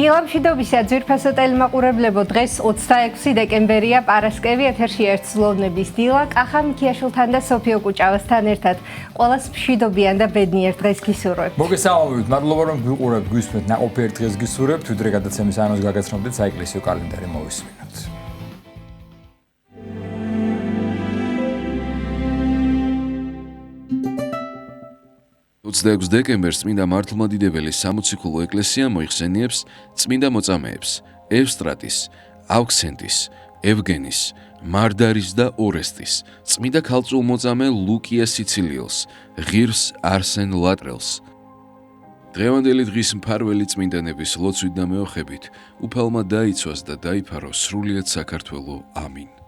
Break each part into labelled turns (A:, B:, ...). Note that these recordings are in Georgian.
A: დილამშვიდობისა ძვირფასო ტელემაყურებლებო, დღეს 26 დეკემბერია, პარასკევი, ეთერში ერთწლოვნების დილა, კახა მიქიაშვილთან და სოფიო კუჭავასთან ერთად. ყველას მშვიდობიან და ბედნიერ დღეს გისურვებთ.
B: მოგესალმებით, მადლობა რომ გვიყურებთ, გვისმენთ, ნაყოფიერ დღეს გისურვებთ, ვიდრე გადაცემის ანონს გაგაცნობდეთ, საეკლესიო კალენდარი მოვისმინოთ.
C: 26 დეკემბერს წმინდა მართლმადიდებელი სამოციქულო ეკლესია მოიხსენიებს წმინდა მოწამეებს ევსტრატის, ავქსენტის, ევგენის, მარდარის და ორესტის, წმინდა ქალწულმოწამე ლუკია სიცილიელს, ღირს არსენ ლატრელს. დღევანდელი დღის მფარველი წმინდანების ლოცვით და მეოხებით უფალმა დაიცვას და დაიფარო სრულიად საქართველო. ამინ.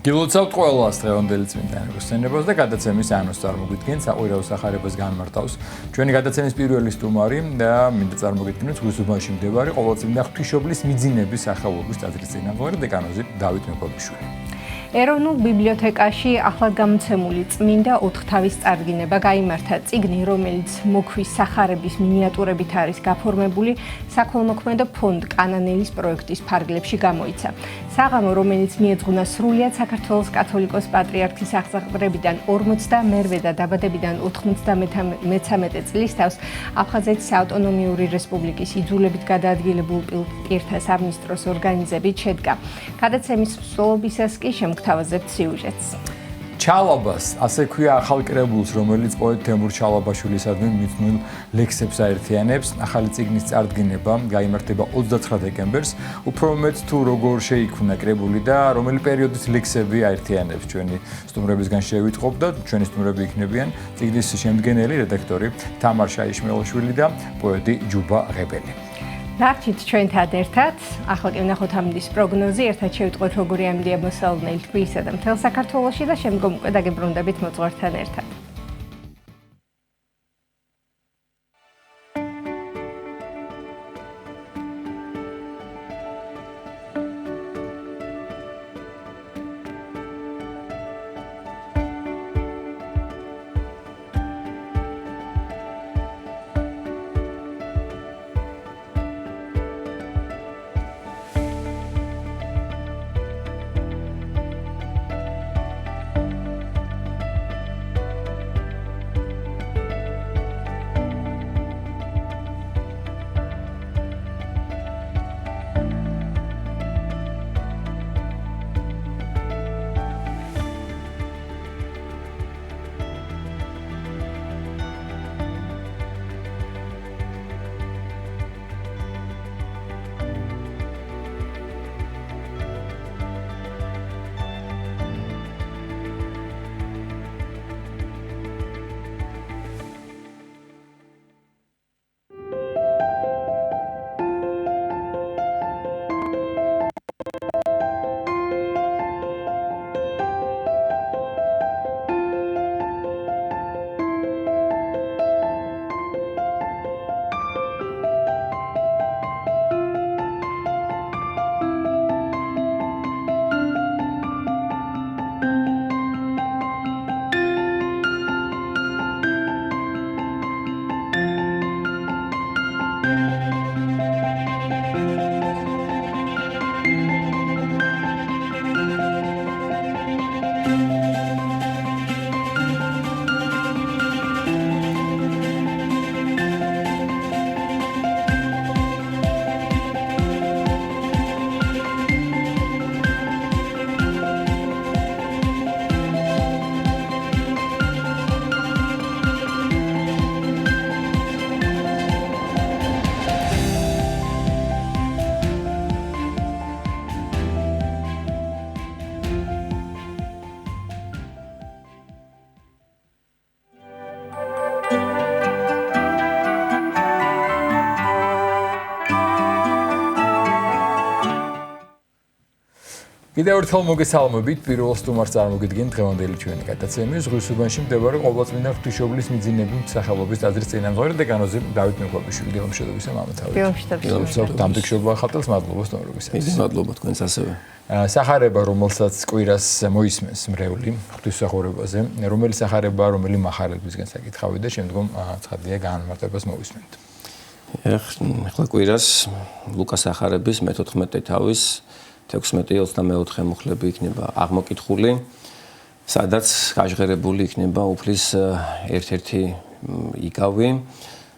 B: გილოცავთ ყველას დღევანდელი წმინდანების სცენებას და გადაცემის ანონს წარმოგიდგენთ, საყვირაო სახარებას განმარტავს ჩვენი გადაცემის პირველი სტუმარი და მინდა წარმოგიდგინოთ გულსუბანში მდებარე ყოველწლიური ღვთისმშობლის მიძინების სახელობის ტაძრის წინამძღვარი დეკანოზი დავით მეფობიშვილი. ეროვნულ ბიბლიოთეკაში ახლად გამოცემული წმინდა ოთხთავის წარდგინება გაიმართა. წიგნი, რომელიც მოქვის სახარების მინიატურებით არის გაფორმებული, საქველმოქმედო ფონდ კანანელის პროექტის ფარგლებში გამოიცა. საღამო, რომელიც მიეძღვნა სრულიად საქართველოს კათოლიკოს პატრიარქის აღზრდებიდან 42 და დაბადებიდან 93 წლის თავს აფხაზეთის ავტონომიური რესპუბლიკის იძულებით გადაადგილებულ პირთა სამინისტროს ორგანიზებით შედგა. გადაცემის მსვლელობისას კი თავაზებთ სიუჟეტს. ჩალაბას, ასე ქვია ახალ კრებულს, რომელიც პოეტ თემურ ჩალაბაშვილისადმი მიძნულ ლექსებს აერთიანებს. ახალი წიგნის წარდგინება გაიმართება 29 დეკემბერს. უფრო მეტ თუ როგორ შეიქმნა კრებული და რომელი პერიოდის ლექსები აერთიანებს ჩვენი სტუმრებისგან შევიტყობ და ჩვენი სტუმრები იქნებიან წიგნის შემდგენელი რედაქტორი თამარ შაიშმელაშვილი და პოეტი ჯუბა ღებელი. დარჩით ჩვენთან ერთად. ახლა კი ვნახოთ ამინდის პროგნოზი, ერთად შევიტყვეთ როგორი ამინდია მოსალოდნელი თბილისსა და მთელ საქართველოში და შემდგომ უკვე დაგებრუნდებით მოძღვართან ერთად. კიდევ ერთხელ მოგესალმებით, პირველ სტუმარს წარმოგიდგენთ დღევანდელი ჩვენი გადაცემის ზღვის მდებარე ყოვლადწმინდა ღვთისმშობლის მიძინების სახელობის ტაძრის წინამძღვარი დეკანოზი დავით მექვაბიშვილი. დილამშვიდობისა მამათავი.
A: დილამშვიდობისა.
B: დამტკიცება ხატელს მადლობა სტუმრობისას.
D: მადლობა თქვენს ასევე.
B: სახარება, რომელსაც კვირას მოისმენს მრევლი ღვთისმსახურებაზე, რომელი სახარება, რომელი მახარებისგან საკითხავი და შემდგომ ცხადია განმარტებას მოვისმენთ.
D: ახლა კვირას ლუკას სახარების მე-14 თავის 16-24 მუხლები იქნება აღმოკითხული, სადაც გაჟღერებული იქნება უფლის ერთ-ერთი იგავი.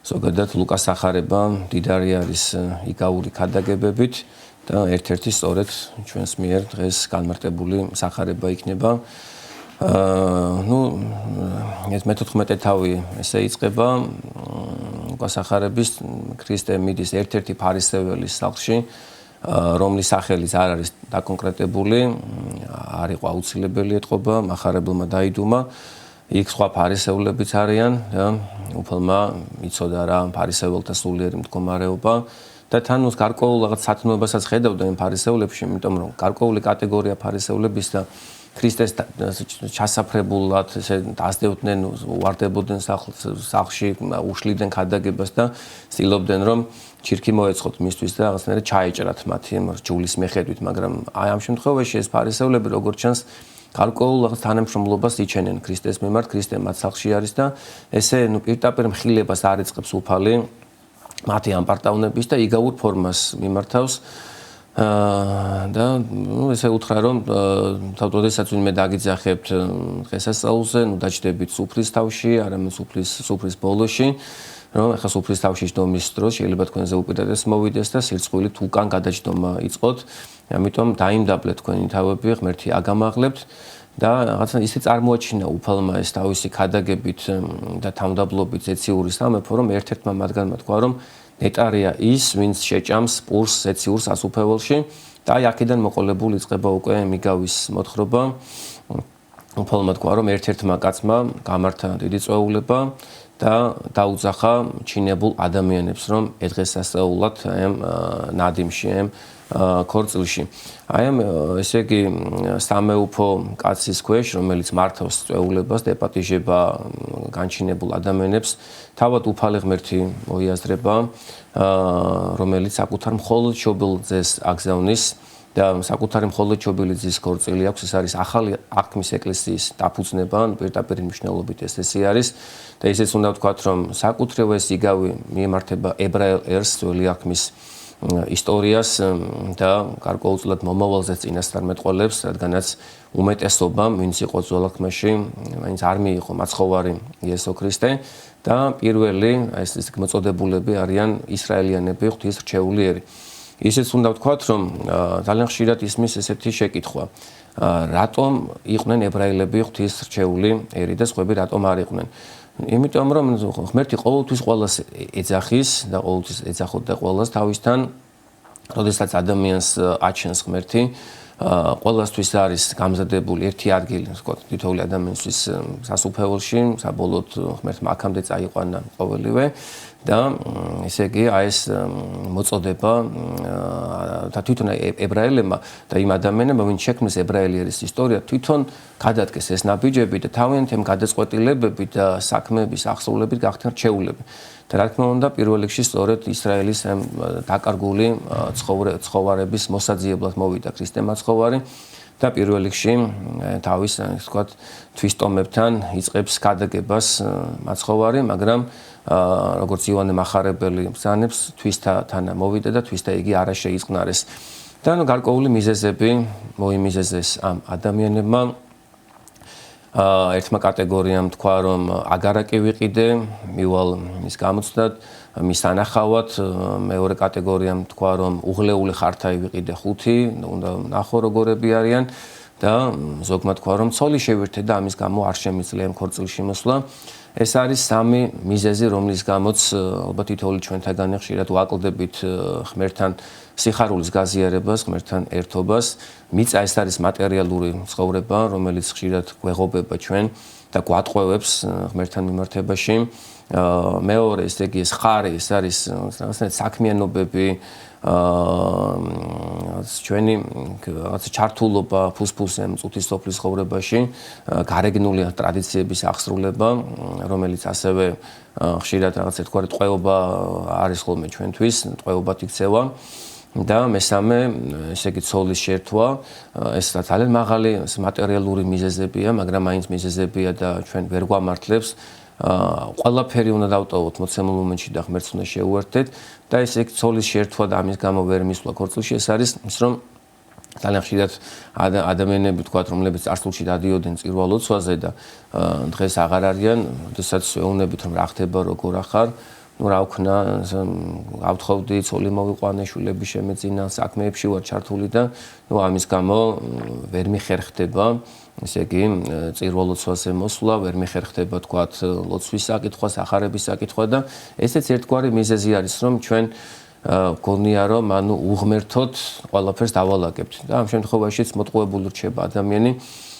D: ზოგადად ლუკას სახარება დიდარი არის იგავური ქადაგებებით და ერთ-ერთი სწორედ ჩვენს მიერ დღეს განმარტებული სახარება იქნება. მე-14 თავი ესე იწყება ლუკას სახარების ქრისტე მიდის ერთ-ერთი ფარისეველის სახლში, რომლის სახელიც არ არის დაკონკრეტებული, არ იყო აუცილებელი ეთყობა, მახარებელმა დაიდუმა. იქ სხვა ფარისეულებიც არიან, უფალმა იცოდა რა ფარისეველთა სულიერი მდგომარეობა და თან გარკვეულ რაღაც სათნოებასაც ხედავდა იმ ფარისეულებში, იმიტომ რომ გარკვეული კატეგორია ფარისეულების და ქრისტეს ჩასაფრებულად ესე დასდევდნენ, უარდებოდნენ სახლში, უშლიდნენ ქადაგებას და ცდილობდნენ რომ ჩირქი მოეწყოთ მისთვის და რაღაცნაირად ჩაეჭრათ მათი რჯულის მიხედვით, მაგრამ აი ამ შემთხვევაში ეს ფარისეულები როგორც ჩანს გარკვეულ რაღაც თანამშრომლობას იჩენენ ქრისტეს მიმართ, ქრისტე მათ სახლში არის და ესე პირდაპირ მხილებას არ იწყებს უფალი მათი ამპარტავნების და იგავურ ფორმას მიმართავს. და ესე უთხრა რომ თავდადესაც ვინმე დაგიძახებთ დღესასწაულზე, დაჭდებით სუფრის თავში, არამედ სუფრის ბოლოში, რომ ახლა სუფრის თავში ჯდომის დროს შეიძლება თქვენზე უპირატეს მოვიდეს და სირცხვილით უკან გადაჯდომა იწყოთ. ამიტომ დაიმდაბლეთ თქვენი თავები, ღმერთი აგამაღლებთ და რაღაცა ისე წარმოაჩინა უფალმა ეს თავისი ქადაგებით და თავმდაბლობით ზეციური სამეფო, რომ ერთ-ერთმა მათგანმა თქვა, რომ ნეტარია ის, ვინც შეჭამს პურს ზეციურ სასუფეველში და აი აქედან მოყოლებული იწყება უკვე მიგავის მოთხრობა. უფალმა თქვა, რომ ერთ-ერთმა კაცმა გამართა დიდი წვეულება და დაუძახა ჩინებულ ადამიანებს, რომ ედღესასწაულად აი ამ ნადიმში, ამ ქორწილში. აი ამ ესე იგი სამეუფო კაცის ქვეშ, რომელიც მართავს წვეულებას და ეპატიჟება განჩინებულ ადამიანებს, თავად უფალი ღმერთი მოიაზრება, რომელიც საკუთარ მხოლოდ შობილ ძეს აგზავნის და საკუთარი მხოლოდ შობილი ძის ქორწილი აქვს. ეს არის ახალი აღთქმის ეკლესიის დაფუძნება, პირდაპირ მნიშვნელობით ესე არის და ისიც უნდა ვთქვათ, რომ საკუთრივ ეს იგავი მიემართება ებრაელ ერს, ძველი აღთქმის ისტორიას და გარკვეულწილად მომავალზე წინასწარ მეტყოლებს, რადგანაც უმეტესობამ, ვინც იყო ძველ აღთქმაში, ვინც არ მიიღო მაცხოვარი იესო ქრისტე და პირველი ეს მოწოდებულები არიან ისრაელიანები, ღვთის რჩეულიერი. ისიც უნდა ვთქვათ, რომ ძალიან ხშირად ისმის ესეთი შეკითხვა, რატომ იყვნენ ებრაელები ღვთის რჩეული ერი და სხვები რატომ არ იყვნენ? იმიტომ რომ ღმერთი ყოველთვის ყველას ეძახის და ყოველთვის ეძახოდა ყველას თავისთან, როდესაც ადამიანს აჩენს ღმერთი, ყველასთვის არის გამზადებული ერთი ადგილი, ვთქვათ, თითოეული ადამიანისთვის სასუფეველში, საბოლოოდ ღმერთმა აქამდე წაიყვანა ყოველივე და ესე იგი აი ეს მოწოდება და თვითონ ებრაელებმა და იმ ადამიანებმა, ვინც შექმნეს ებრაელიერის ისტორია, თვითონ გადადგეს ეს ნაბიჯები და თავიანთი ამ გადაწყვეტილებები და საქმეების აღსრულებით გახდნენ რჩეულები. და რა თქმა უნდა, პირველ რიგში სწორედ ისრაელის ამ დაკარგული ცხოვარების მოსაძიებლად მოვიდა ქრისტე მაცხოვარი და პირველ რიგში თავის, ვთქვათ, თვისტომებთან იწყებს ქადაგებას მაცხოვარი, მაგრამ როგორც იოანე მახარებელი ბრძანებს, თვისთან მოვიდა და თვისთა იგი არა შეიწყნარეს. და გარკვეული მიზეზები მოიმიზეზეს ამ ადამიანებმა. ერთმა კატეგორიამ თქვა, რომ აგარაკი ვიყიდე, მივალ მის გამოცდად, მის ანახავად, მეორე კატეგორიამ თქვა, რომ უღლეული ხართაი ვიყიდე 5, უნდა ნახო როგორები არიან და ზოგმა თქვა, რომ ცოლი შევირთე და ამის გამო არ შემიძლია ამ ქორწილში მოსვლა. ეს არის სამი მიზეზი, რომლის გამოც ალბათ თითოეული ჩვენთაგანი ხშირად ვაკლდებით ღმერთთან სიხარულის გაზიარებას, ღმერთთან ერთობას. მიწა ეს არის მატერიალური ცხოვრება, რომელიც ხშირად გვეღობება ჩვენ და გვატყვევებს ღმერთთან მიმართებაში. მეორე, ესე იგი, ეს ხარი, ეს არის რაღაცნაირად საქმიანობები, ჩვენი რაღაც ჩართულობა ფუსფუსზე მწუთის სოფლის ცხოვრებაში, გარეგნული ტრადიციების აღსრულება, რომელიც ასევე ხშირად რაღაც ერთგვარი ტყვეობა არის ხოლმე ჩვენთვის, ტყვეობად იქცევა. და მესამე, ესე იგი, ცოლის შერთვა, ეს ძალიან მაღალი მატერიალური მიზეზებია, მაგრამ მაინც მიზეზებია და ჩვენ ვერ გვამართლებს. ყველაფერი უნდა დავტოვოთ მოცემულ მომენტში და ღმერთს უნდა შეუერთდეთ და ესე იგი ცოლის შერთვა და ამის გამო ვერ მისვლა ქორწილში ეს არის ის რომ ძალიან ხშირად ადამიანები თქვათ რომლებიც წარსულში დადიოდნენ წირვა-ლოცვაზე და დღეს აღარ არიან, როდესაც ეუბნებით რომ რა ხდება, როგორ ახარ, ну რა ვქნა, გავთხოვდი, ცოლი მოვიყვანე, შვილები შემეძინა, საქმეებში ვარ ჩართული და ну ამის გამო ვერ მიხერხდება ესე იგი წირვა-ლოცვაზე მოსვლა, ვერ მიხერხდება თქვათ ლოცვის საკითხვა, სახარების საკითხვა და ესეც ერთგვარი მიზეზი არის რომ ჩვენ გონია რომ ანუ უღმერთოდ ყველაფერს დავალაგებთ და ამ შემთხვევაშიც მოტყუებული რჩება ადამიანი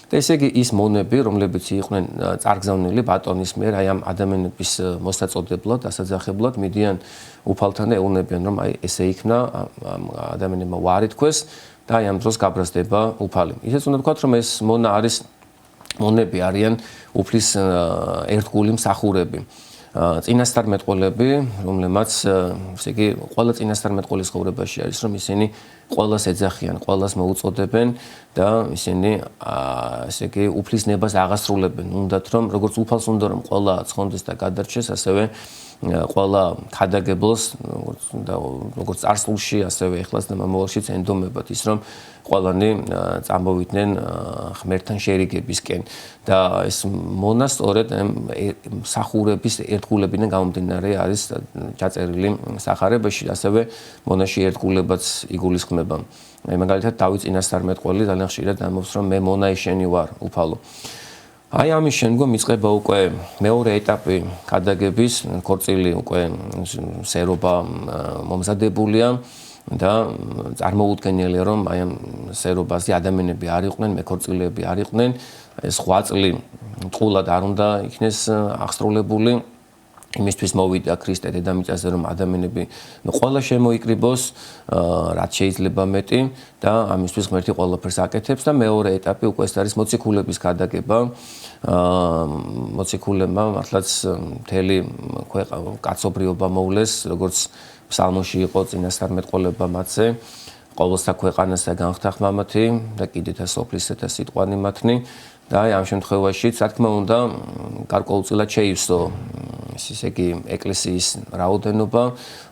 D: და ესე იგი ის მონები რომლებიც იყვნენ წარგზავნილი ბატონის მიერ აი ამ ადამიანების მოსაწოდებლად, დასაძახებლად მიდიან უფალთან და ეუბნებიან რომ აი ესე იქნა ამ ადამიანებმა უარი თქვეს და აი ამ დროს გაბრაზდება უფალი. ისეც უნდა ვთქვათ, რომ ეს მონა არის მონები არიან უფლის ერთგული მსახურები. წინასწარმეტყველები, რომლებმაც ესე იგი ყველა წინასწარმეტყველის ცხოვრებაში არის, რომ ისინი ყველას ეძახიან, ყველას მოუწოდებენ და ისინი ესე იგი უფლის ნებას აღასრულებენ. უნდათ რომ როგორც უფალს უნდა რომ ყველა ცხონდეს და გადარჩეს, ასევე ყველა ქადაგებელს როგორც წარსულში, ასევე ეხლაც და მომავალშიც ენდომებათ ის რომ ყველანი წამოვიდნენ ღმერთთან შერიგებისკენ და ეს მონა სწორედ მსახურების ერთგულებიდან გამომდინარე არის ჩაწერილი სახარებაში, ასევე მონაში ერთგულებაც იგულისხმება. მაგალითად დავით წინასწარმეტყველი ძალიან ხშირად ამბობს რომ მე მონა შენი ვარ უფალო. აი ამის შემდგომ იწყება უკვე მეორე ეტაპი ქადაგების, ქორწილი უკვე სერობა მომზადებულია და წარმოუდგენელია რომ აი ამ სერობაზე ადამიანები არ იყვნენ, მეკორწილეები არ იყვნენ, ეს 8 წელი ტყულად არ უნდა იქნეს აღსრულებული. იმისთვის მოვიდა ქრისტე დედამიწაზე რომ ადამიანები ყველა შემოიკრიბოს, რაც შეიძლება მეტი და ამისთვის ღმერთი ყველაფერს აკეთებს და მეორე ეტაპი უკვე ეს არის მოციქულების ქადაგება. მოციქულებმა მართლაც მთელი კაცობრიობა მოვლეს, როგორც ფსალმოში იყო წინასწარმეტყველება მათზე, ყოველსა ქვეყანასა განხთა ხმამათი და კიდეთა სოფლისეთა სიტყვანი მათნი და აი ამ შემთხვევაშიც რა თქმა უნდა გარკვეულწილად შეივსო ისე იგი ეკლესიის რაოდენობა,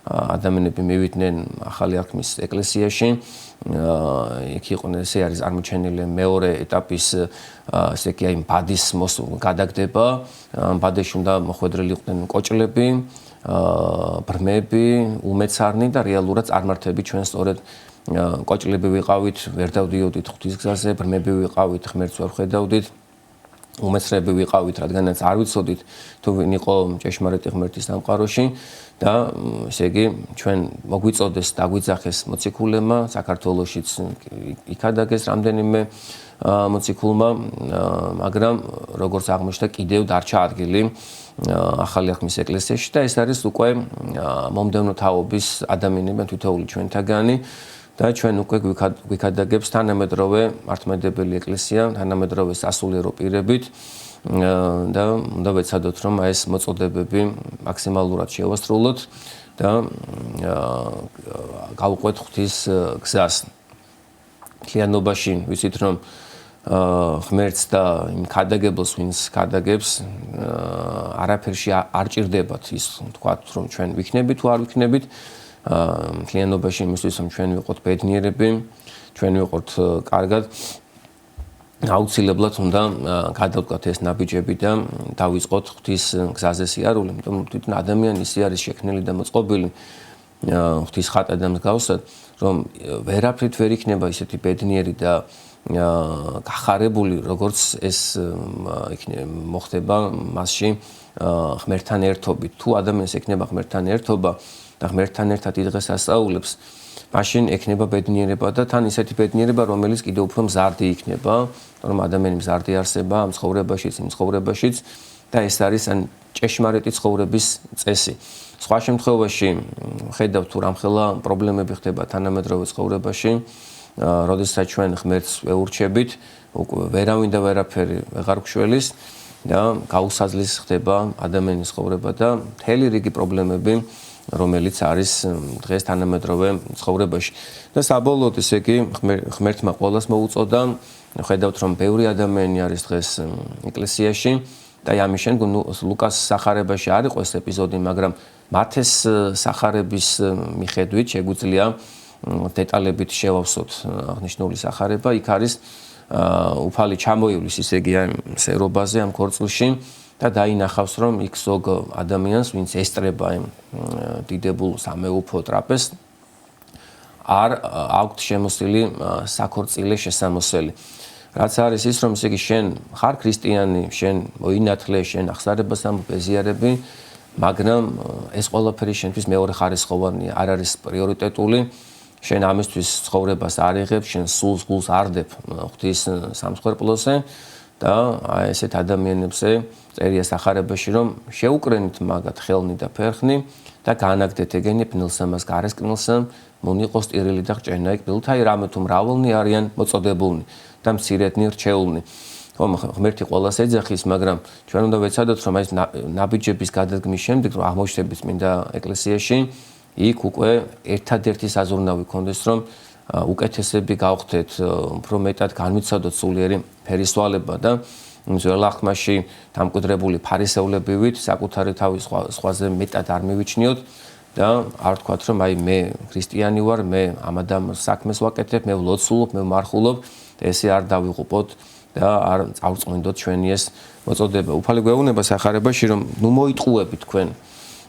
D: ადამიანები მივიდნენ ახალი არქმის ეკლესიაში, იქ იყვნენ ესე არის წარმოჩენილი მეორე ეტაპის ესე იგი აი ბადის გადაგდება, ბადეში უნდა მოხვედრილი იყვნენ კოჭლები, ბრმები, უმეცარნი და რეალურად წარმართები ჩვენ სწორედ კოჭლები ვიყავით, ვერ დავდიოდით ღვთისგზაზე, ბრმები ვიყავით, ღმერთს ვერ ხედავდით. უმეცრები ვიყავით, რადგანაც არ ვიცოდით თუ ვინ იყო ჭეშმარიტი ღმერთის სამყაროში და ესე იგი ჩვენ მოგვიწოდეს დაგვიძახეს მოციქულებმა, საქართველოშიც იქადაგეს რამდენიმე მოციქულმა, მაგრამ როგორც აღმოჩნდა კიდევ დარჩა ადგილი ახალი არქმის ეკლესიაში და ეს არის უკვე მომდევნო თაობის ადამიანები თითოეული ჩვენთაგანი და ჩვენ უკვე გვიქადაგებს თანამედროვე მართლმადიდებელი ეკლესია, თანამედროვე სასულიერო პირებით და უნდა ვეცადოთ რომ ეს მოწოდებები მაქსიმალურად შევასრულოთ და გავუყვეთ ღვთის გზას. მთლიანობაში ვიცით რომ ღმერთს და იმ ქადაგებელს, ვინც ქადაგებს, არაფერში არ ჭირდებათ ის თქვათ რომ ჩვენ ვიქნებით თუ არ ვიქნებით. მთლიანობაში იმისთვის რომ ჩვენ ვიყოთ ბედნიერები, ჩვენ ვიყოთ კარგად, აუცილებლად უნდა გადავდგათ ეს ნაბიჯები და დავიწყოთ ღვთის გზაზე სიარული, იმიტომ რომ თვითონ ადამიანი ისე არის შექმნილი და მოწყობილი ღვთის ხატად და მსგავსად, რომ ვერაფრით ვერ იქნება ისეთი ბედნიერი და გახარებული, როგორც ეს მოხდება მასში ღმერთთან ერთობით. თუ ადამიანს ექნება ღმერთთან ერთობა, და ღმერთთან ერთად იდღეს ასწავლებს, მაშინ ექნება ბედნიერება და თან ისეთი ბედნიერება, რომელიც კიდევ უფრო მზარდი იქნება, რომ ადამიანი მზარდი არსება ამ ცხოვრებაშიც, იმ ცხოვრებაშიც და ეს არის ან ჭეშმარიტი ცხოვრების წესი. სხვა შემთხვევაში ხედავთ თუ რამხელა პრობლემები ხდება თანამედროვე ცხოვრებაში, როდესაც ჩვენ ღმერთს ვეურჩებით, უკვე ვერავინ და ვერაფერი ვეღარ გვშველის და გაუსაზლის ხდება ადამიანის ცხოვრება და მთელი რიგი პრობლემები, რომელიც არის დღეს თანამედროვე ცხოვრებაში. და საბოლოოდ ესე იგი ღმერთმა ყველას მოუწოდა, ხედავთ რომ ბევრი ადამიანი არის დღეს ეკლესიაში და ამის შემდგომ ლუკას სახარებაში არ იყო ეს ეპიზოდი, მაგრამ მათეს სახარების მიხედვით შეგვიძლია დეტალებით შევავსოთ აღნიშნული სახარება. იქ არის უფალი ჩამოივლის ისე იგი ამ სერობაზე, ამ ქორწილში და დაინახავს რომ იქ ზოგ ადამიანს, ვინც ესწრება იმ დიდებულ სამეუფო ტრაპეზს, არ აქვთ შემოსილი საქორწილე შესამოსელი. რაც არის ის, რომ ისე იგი შენ ხარ ქრისტიანი, შენ მოინათლე, შენ ახსარებას ამბეზიარები, მაგრამ ეს ყველაფერი შენთვის მეორე ხარისხოვანია, არ არის პრიორიტეტული. შენ ამისთვის ცხოვრებას არ იღებ, შენ სულს გულს არდებ ღვთის სამსხვერპლოზე და აი ესეთ ადამიანებზე წერია სახარებაში, რომ შეუკრენით მაგათ ხელნი და ფერხნი და განაგდეთ ეგენი პნილსა მას გარესკნილსა, მონიყოს ტირილი და ჭენა იქ ბილთაი რამე თუ მრავალნი არიან მოწოდებულნი და მცირედნი რჩეულნი. ხომ ღმერთი ყველას ეძახის, მაგრამ ჩვენ უნდა ვეცადოთ, რომ აი ნაბიჯების გადადგმის შემდეგ, რომ აღმოჩნდებით წმინდა ეკლესიაში, იქ უკვე ერთადერთი საზრუნავი ქონდეს, რომ უკეთესები გავხდეთ, უფრო მეტად განვიცადოთ სულიერი ფერისვალება და ძველ აღთქმაში დამკვიდრებული ფარისევლები ვით, საკუთარი თავის სხვაზე მეტად არ მივიჩნიოთ და არ ვთქვათ, რომ აი მე ქრისტიანი ვარ, მე ამ ადამიანს საქმეს ვაკეთებ, მე ვლოცულობ, მე ვმარხულობ, ესე არ დავიღუპოთ და არ წავწყვინდოთ ჩვენი ეს მოწოდება. უფალი გვეუბნება სახარებაში, რომ ნუ მოიტყუებით თქვენ.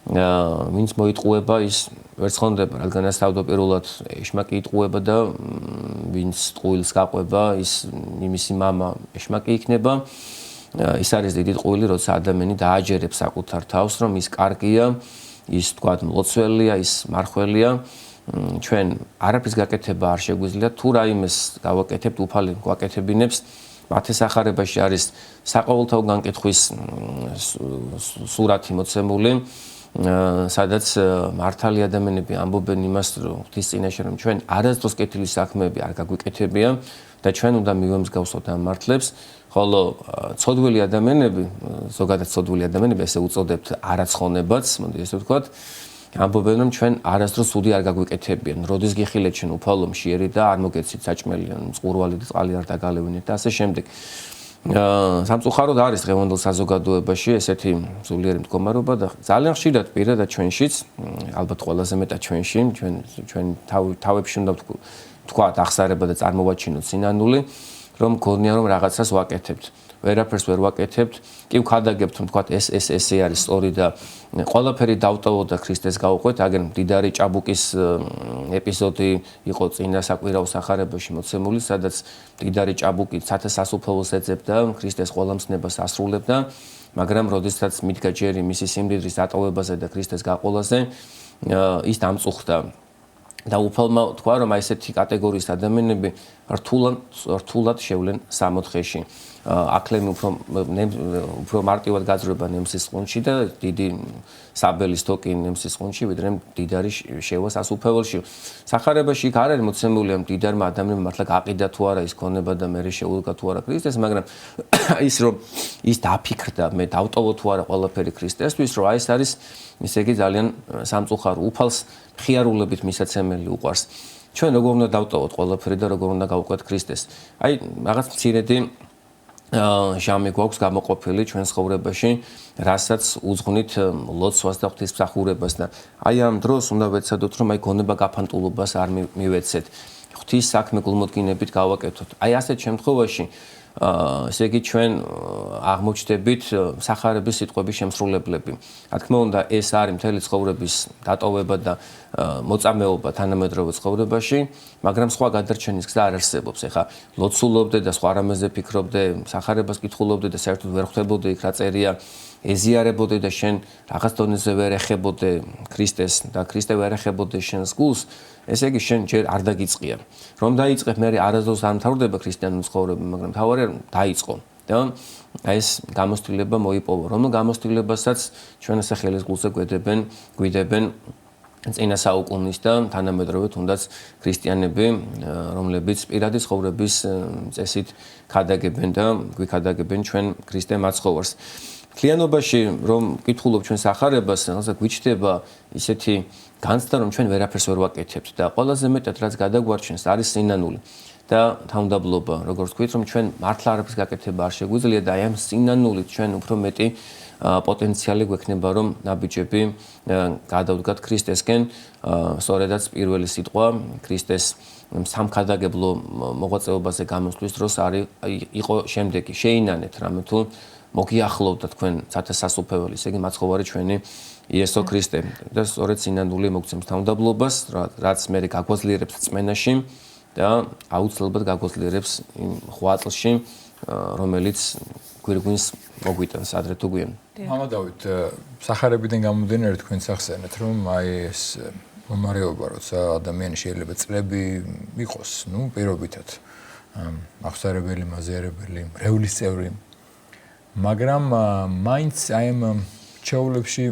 D: ვინც მოიტყუება, ის ვერ ცხონდება, რადგანაც თავდაპირველად ეშმაკი იტყუება და ვინც ტყუილს გაყვება, ის იმისი მამა ეშმაკი იქნება. ის არის დიდი ტყუილი, როცა ადამიანი დააჯერებს საკუთარ თავს, რომ ის კარგია, ის თქვათ მლოცველია, ის მარხველია. ჩვენ არაფრის გაკეთება არ შეგვიძლია, თუ რაიმეს გავაკეთებთ, უფალი გვაკეთებინებს. მათეს სახარებაში არის საყოველთაო განკითხვის სურათი მოცემული, სადაც მართალი ადამიანები ამბობენ იმას, რომ ღვთის წინაშე, რომ ჩვენ არასდროს კეთილი საქმეები არ გაგვიკეთებია და ჩვენ უნდა მივემსგავსოთ ამ მართლებს, ხოლო ცოდვილი ადამიანები, ზოგადად ცოდვილი ადამიანები, ესე უწოდებთ არაცხონებაც, მოდი ესე ვთქვათ, ამბობენ, რომ ჩვენ არასდროს სუდი არ გაგვიკეთებიან, როდის გიხილეთ ჩვენ უფალო მშიერი და არ მოგეცით საჭმელი, წყურვალი და წყალი არ დაგალევინეთ და ასე შემდეგ. სამწუხაროდ არის დღევანდელ საზოგადოებაში ესეთი სულიერი მდგომარეობა და ძალიან ხშირად პირადად ჩვენშიც, ალბათ ყველაზე მეტად ჩვენში, ჩვენ თავებში უნდა ვთქვათ ახსარება და წარმოვაჩინოთ სინანული, რომ გონია რომ რაღაცას ვაკეთებთ. ვერაფერს ვერ ვაკეთებთ, კი ვქადაგებთ, რომ თქვათ ესე არის სწორი და ყველაფერი დავტოვოთ და ქრისტეს გავუყვეთ, აგერ მდიდარი ჭაბუკის ეპიზოდი იყო წინა საკვირაო სახარებაში მოცემული, სადაც მდიდარი ჭაბუკი სათესასუფლოს ეძებდა, ქრისტეს ყველამცნებას ასრულებდა, მაგრამ როდესაც მიდგა ჯერი მისი სიმდიდრის დატოვებაზე და ქრისტეს გაყოლაზე, ის დამწუხდა. და უფალმა თქვა, რომ აი ესეთი კატეგორიის ადამიანები რთულად შევლენ სამოთხეში. აკლემი უფრო მარტივად გაძრება ნემსის ყუნჩი და დიდი საბელის თოკი ნემსის ყუნჩი, ვიდრე მდიდარი შევა სასუფეველში. სახარებაში იქ არ არის მოცემული ამ მდიდარმა ადამიანმა მართლა გაყიდა თუ არა ის ქონება და მე შეულგა თუ არა ქრისტეს, მაგრამ ის რომ ის დაფიქრდა, მე დავტოვო თუ არა ყველაფერი ქრისტესთვის, რომ აი ეს არის ისე იგი ძალიან სამწუხარო უფალს ხიარულებით მისაცემელი უყვარს. ჩვენ როგორ უნდა დავტოვოთ ყველაფერი და როგორ უნდა გავუყვეთ ქრისტეს. აი რაღაც მცირედი ჟამი გვაქვს გამოყოფილი ჩვენ ცხოვრებაში, რასაც უძღვნით ლოცვას და ღვთისმსახურებას და აი ამ დროს უნდა ვეცადოთ, რომ აი გონება გაფანტულობას არ მივეცეთ. ღვთის საქმე გულმოდგინებით გავაკეთოთ. აი ასეთ შემთხვევაში ესე იგი ჩვენ აღმოჩნდებით სახარების სიტყვების შემსრულებლები. რა თქმა უნდა, ეს არის მთელი ცხოვრების დატოვება და მოწამეობა თანამედროვე ცხოვრებაში, მაგრამ სხვა გადარჩენის გზა არ არსებობს. ეხლა ლოცულობდე და სხვა რამეზე ფიქრობდე, სახარებას კითხულობდე და საერთოდ ვერ ხვდებოდე იქ რა წერია, ეზიარებოდე და შენ რაღაც დონეზე ვერ ეხებოდე ქრისტეს და ქრისტე ვერ ეხებოდე შენს გულს, ესე იგი შენ ჯერ არ დაგიწყია. რომ დაიწყებ, მე არასდროს არ მთავრდება ქრისტიანული ცხოვრება, მაგრამ თავარი დაიწყო. და ეს გამოცდილება მოიპოვა, რომ გამოცდილებასაც ჩვენ ესე ხელის გულზე გვიდებენ წინა საუკუნის და თანამედროვე თუნდაც ქრისტიანები, რომლებიც პირადი ცხოვრების წესით ქადაგებენ და გვიქადაგებენ ჩვენ ქრისტე მაცხოვარს. მთლიანობაში რომ კითხულობ ჩვენ სახარებას, რაღაცა გვიჩნდება ისეთი განცდა, რომ ჩვენ ვერაფერს ვერ ვაკეთებთ და ყველაზე მეტად რაც გადაგვარჩენს არის სინანული. და თავმდაბლობა, როგორც ვთქვით, რომ ჩვენ მართლა არაფრის გაკეთება არ შეგვიძლია და აი ამ სინანულით ჩვენ უფრო მეტი პოტენციალი გვექნება, რომ ნაბიჯები გადავდგათ ქრისტესკენ, სწორედაც პირველი სიტყვა ქრისტეს სამქადაგებლო მოღვაწეობაზე გამოსვლის დროს იყო შემდეგი: შეინანეთ რამე თუ მოგიახლოვდა თქვენ ცათასასუფეველი, ესე იგი მაცხოვარი ჩვენი იესო ქრისტე და სწორედ სინანული მოგცემს თავმდაბლობას, რაც მე გაგვაძლიერებს წმენაში და აუცილებლად გაგვაძლიერებს იმ ღვაწლში, რომელიც გვირგვინს მოგვიტანს ადრე თუ გვიან.
B: მამა დავით, სახარებიდან გამომდინარე თქვენს ახსენეთ, რომ აი ეს მომარეობა, როცა ადამიანი შეიძლება წლები იყოს, პირობითად აღსარებელი, მაზიარებელი, მრევლის წევრი, მაგრამ მაინც აი ამ ჩეულებში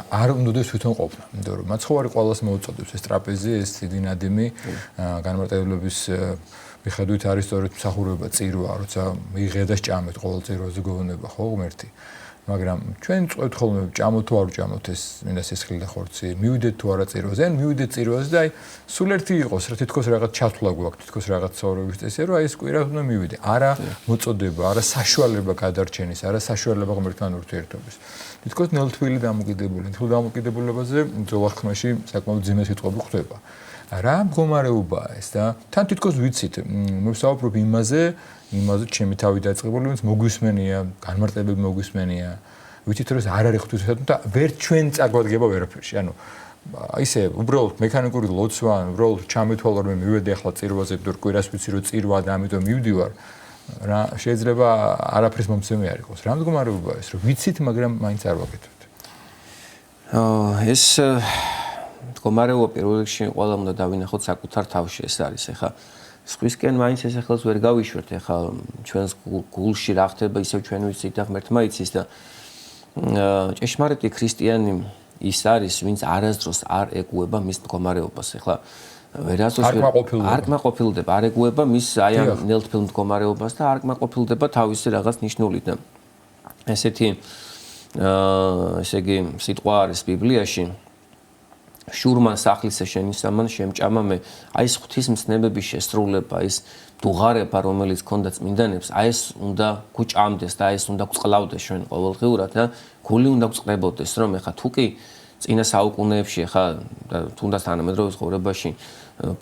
B: არ უნდადეს თვითონ ყოფნა, იმიტომ რომ მაცხოვარი ყველას მოუწოდებს ეს ტრაპეზი, ეს დიდი ნადიმი, განმარტებლობის მიხედვით არის სწორედ მსახურება წირვა, როცა მიიღე და სჭამეთ ყოველ წირვაზე გოვნება, ხო, ღმერთი. მაგრამ ჩვენ წვევთ ხოლმე ჭამოთ თუ არ ჭამოთ ეს მინდა სისხლი და ხორცი, მივიდეთ თუ არა წირვაზე, ან მივიდეთ წირვაზე და აი სულ ერთი იყოს, რა თითქოს რაღაც ჩათვლა გვაქვს, თითქოს რაღაც ცხოვრების წესია, რომ აი ეს კვირა უნდა მივიდე. არა მოწოდება, არა საშუალება გადარჩენის, არა საშუალება ღმერთთან ურთიერთობის. თითქოს ნელთვილი დამოკიდებული, თითქოს დამოკიდებულებაზე ძოლახმაში საკმაოდ ძიმე სიტყვები ხვდება. რა მდგომარეობაა ეს და თან თითქოს ვიცით, მე ვსაუბრობ იმაზე, ჩემი თავი დაწყებული, ვინც მოგვისმენია, განმარტებები მოგვისმენია. ვიცით რომ არ არის ღვთისმსახურება და ვერ ჩვენ წაგვადგება ვერაფერში. ანუ ისე უბრალოდ მექანიკური ლოცვა, უბრალოდ ჩამეთვალა რომ მივედი ახლა წირვაზე, თუ კვირას ვიცი რომ წირვა და ამიტომ მივდივარ. რა შეიძლება არაფრის მომცემი არ იყოს. რა მდგომარეობაა ეს, რომ ვიცით, მაგრამ მაინც არ ვაკეთებთ.
D: ეს მდგომარეობა პირველ რიგში ყველა უნდა დავინახოთ საკუთარ თავში, ეს არის. ეხლა სხვისკენ მაინც ეს ახალს ვერ გავიშვერთ. ეხლა ჩვენს გულში რა ხდება, ისევ ჩვენ ვიცით და ღმერთმა იცის და ჭეშმარიტი ქრისტიანი ის არის, ვინც არასდროს არ ეგუება მის მდგომარეობას. ეხლა ვერასდროს არ კმაყოფილდება, არ ეგუება მის აი ამ ნელთბილ მდგომარეობას და არ კმაყოფილდება თავისი რაღაც ნიშნულით და ესეთი ესე იგი სიტყვა არის ბიბლიაში შურმან სახლისა შენისამან შემჭამა მე, აი ეს ღვთისმცნებების შესრულება, ის დუღარება, რომელიც ქონდა წმინდანებს, აი ეს უნდა გუჭამდეს და აი ეს უნდა გწყლავდეს ჩვენ ყოველდღიურად და გული უნდა გწყრებოდეს, რომ ეხა თუ კი წინა საუკუნეებში ეხა თუნდაც თანამედროვე ცხოვრებაში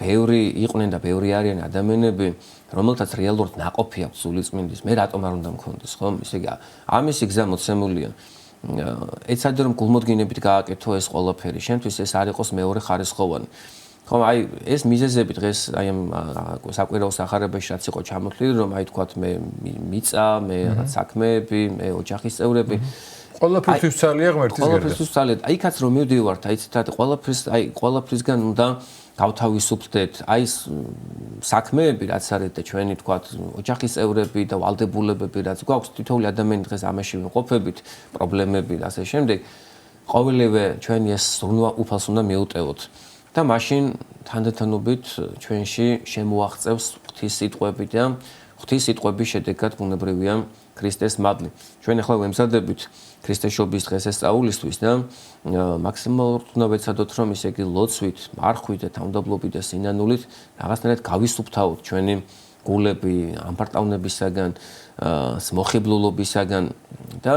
D: ბევრი იყვნენ და ბევრი არიან ადამიანები, რომელთაც რეალურად ნაყოფი აქვს სულიწმინდის, მე რატომ არ უნდა მქონდეს, ხო? ისე იგი ამისი გზა მოცემულია. ეცადე რომ გულმოდგინებით გააკეთო ეს ყველაფერი, შენთვის ეს არ იყოს მეორე ხარისხოვანი. ხო, აი ეს მიზეზები დღეს აი ამ საკვირაო სახარებაში რაც იყო ჩამოთვლილი, რომ აი თქვათ მე მიწა, მე რაღაც საქმეები, მე ოჯახის წევრები
B: ყველაფრის ცალია ღმერთის გარდა.
D: ყველაფრის ცალია. აი იქაც რომ მივდივართ, აი ცოტა ყველაფრისგან უნდა გავთავისუფლდეთ. აი ეს საქმეები რაც არის და ჩვენი თქვათ ოჯახის წევრები და ვალდებულებები რაც გვაქვს, თითოეული ადამიანი დღეს ამაში ვიმყოფებით, პრობლემები და ასე შემდეგ. ყოველივე ჩვენი ეს ზრუნვა უფალს უნდა მიუტევოთ. და მაშინ თანდათანობით ჩვენში შემოაღწევს ღვთის სიტყვები და ღვთის სიტყვების შედეგად ბუნებრივია ქრისტეს მადლი. ჩვენ ახლა ვემზადებით ქრისტეშობის დღესასწაულისთვის და მაქსიმალურად უნდა ვეცადოთ რომ ისე იგი ლოცვით, მარხვით და თავმდაბლობით და სინანულით რაღაცნაირად გავისუფთავოთ ჩვენი გულები ამპარტავნებისაგან, მოხიბლულობისაგან და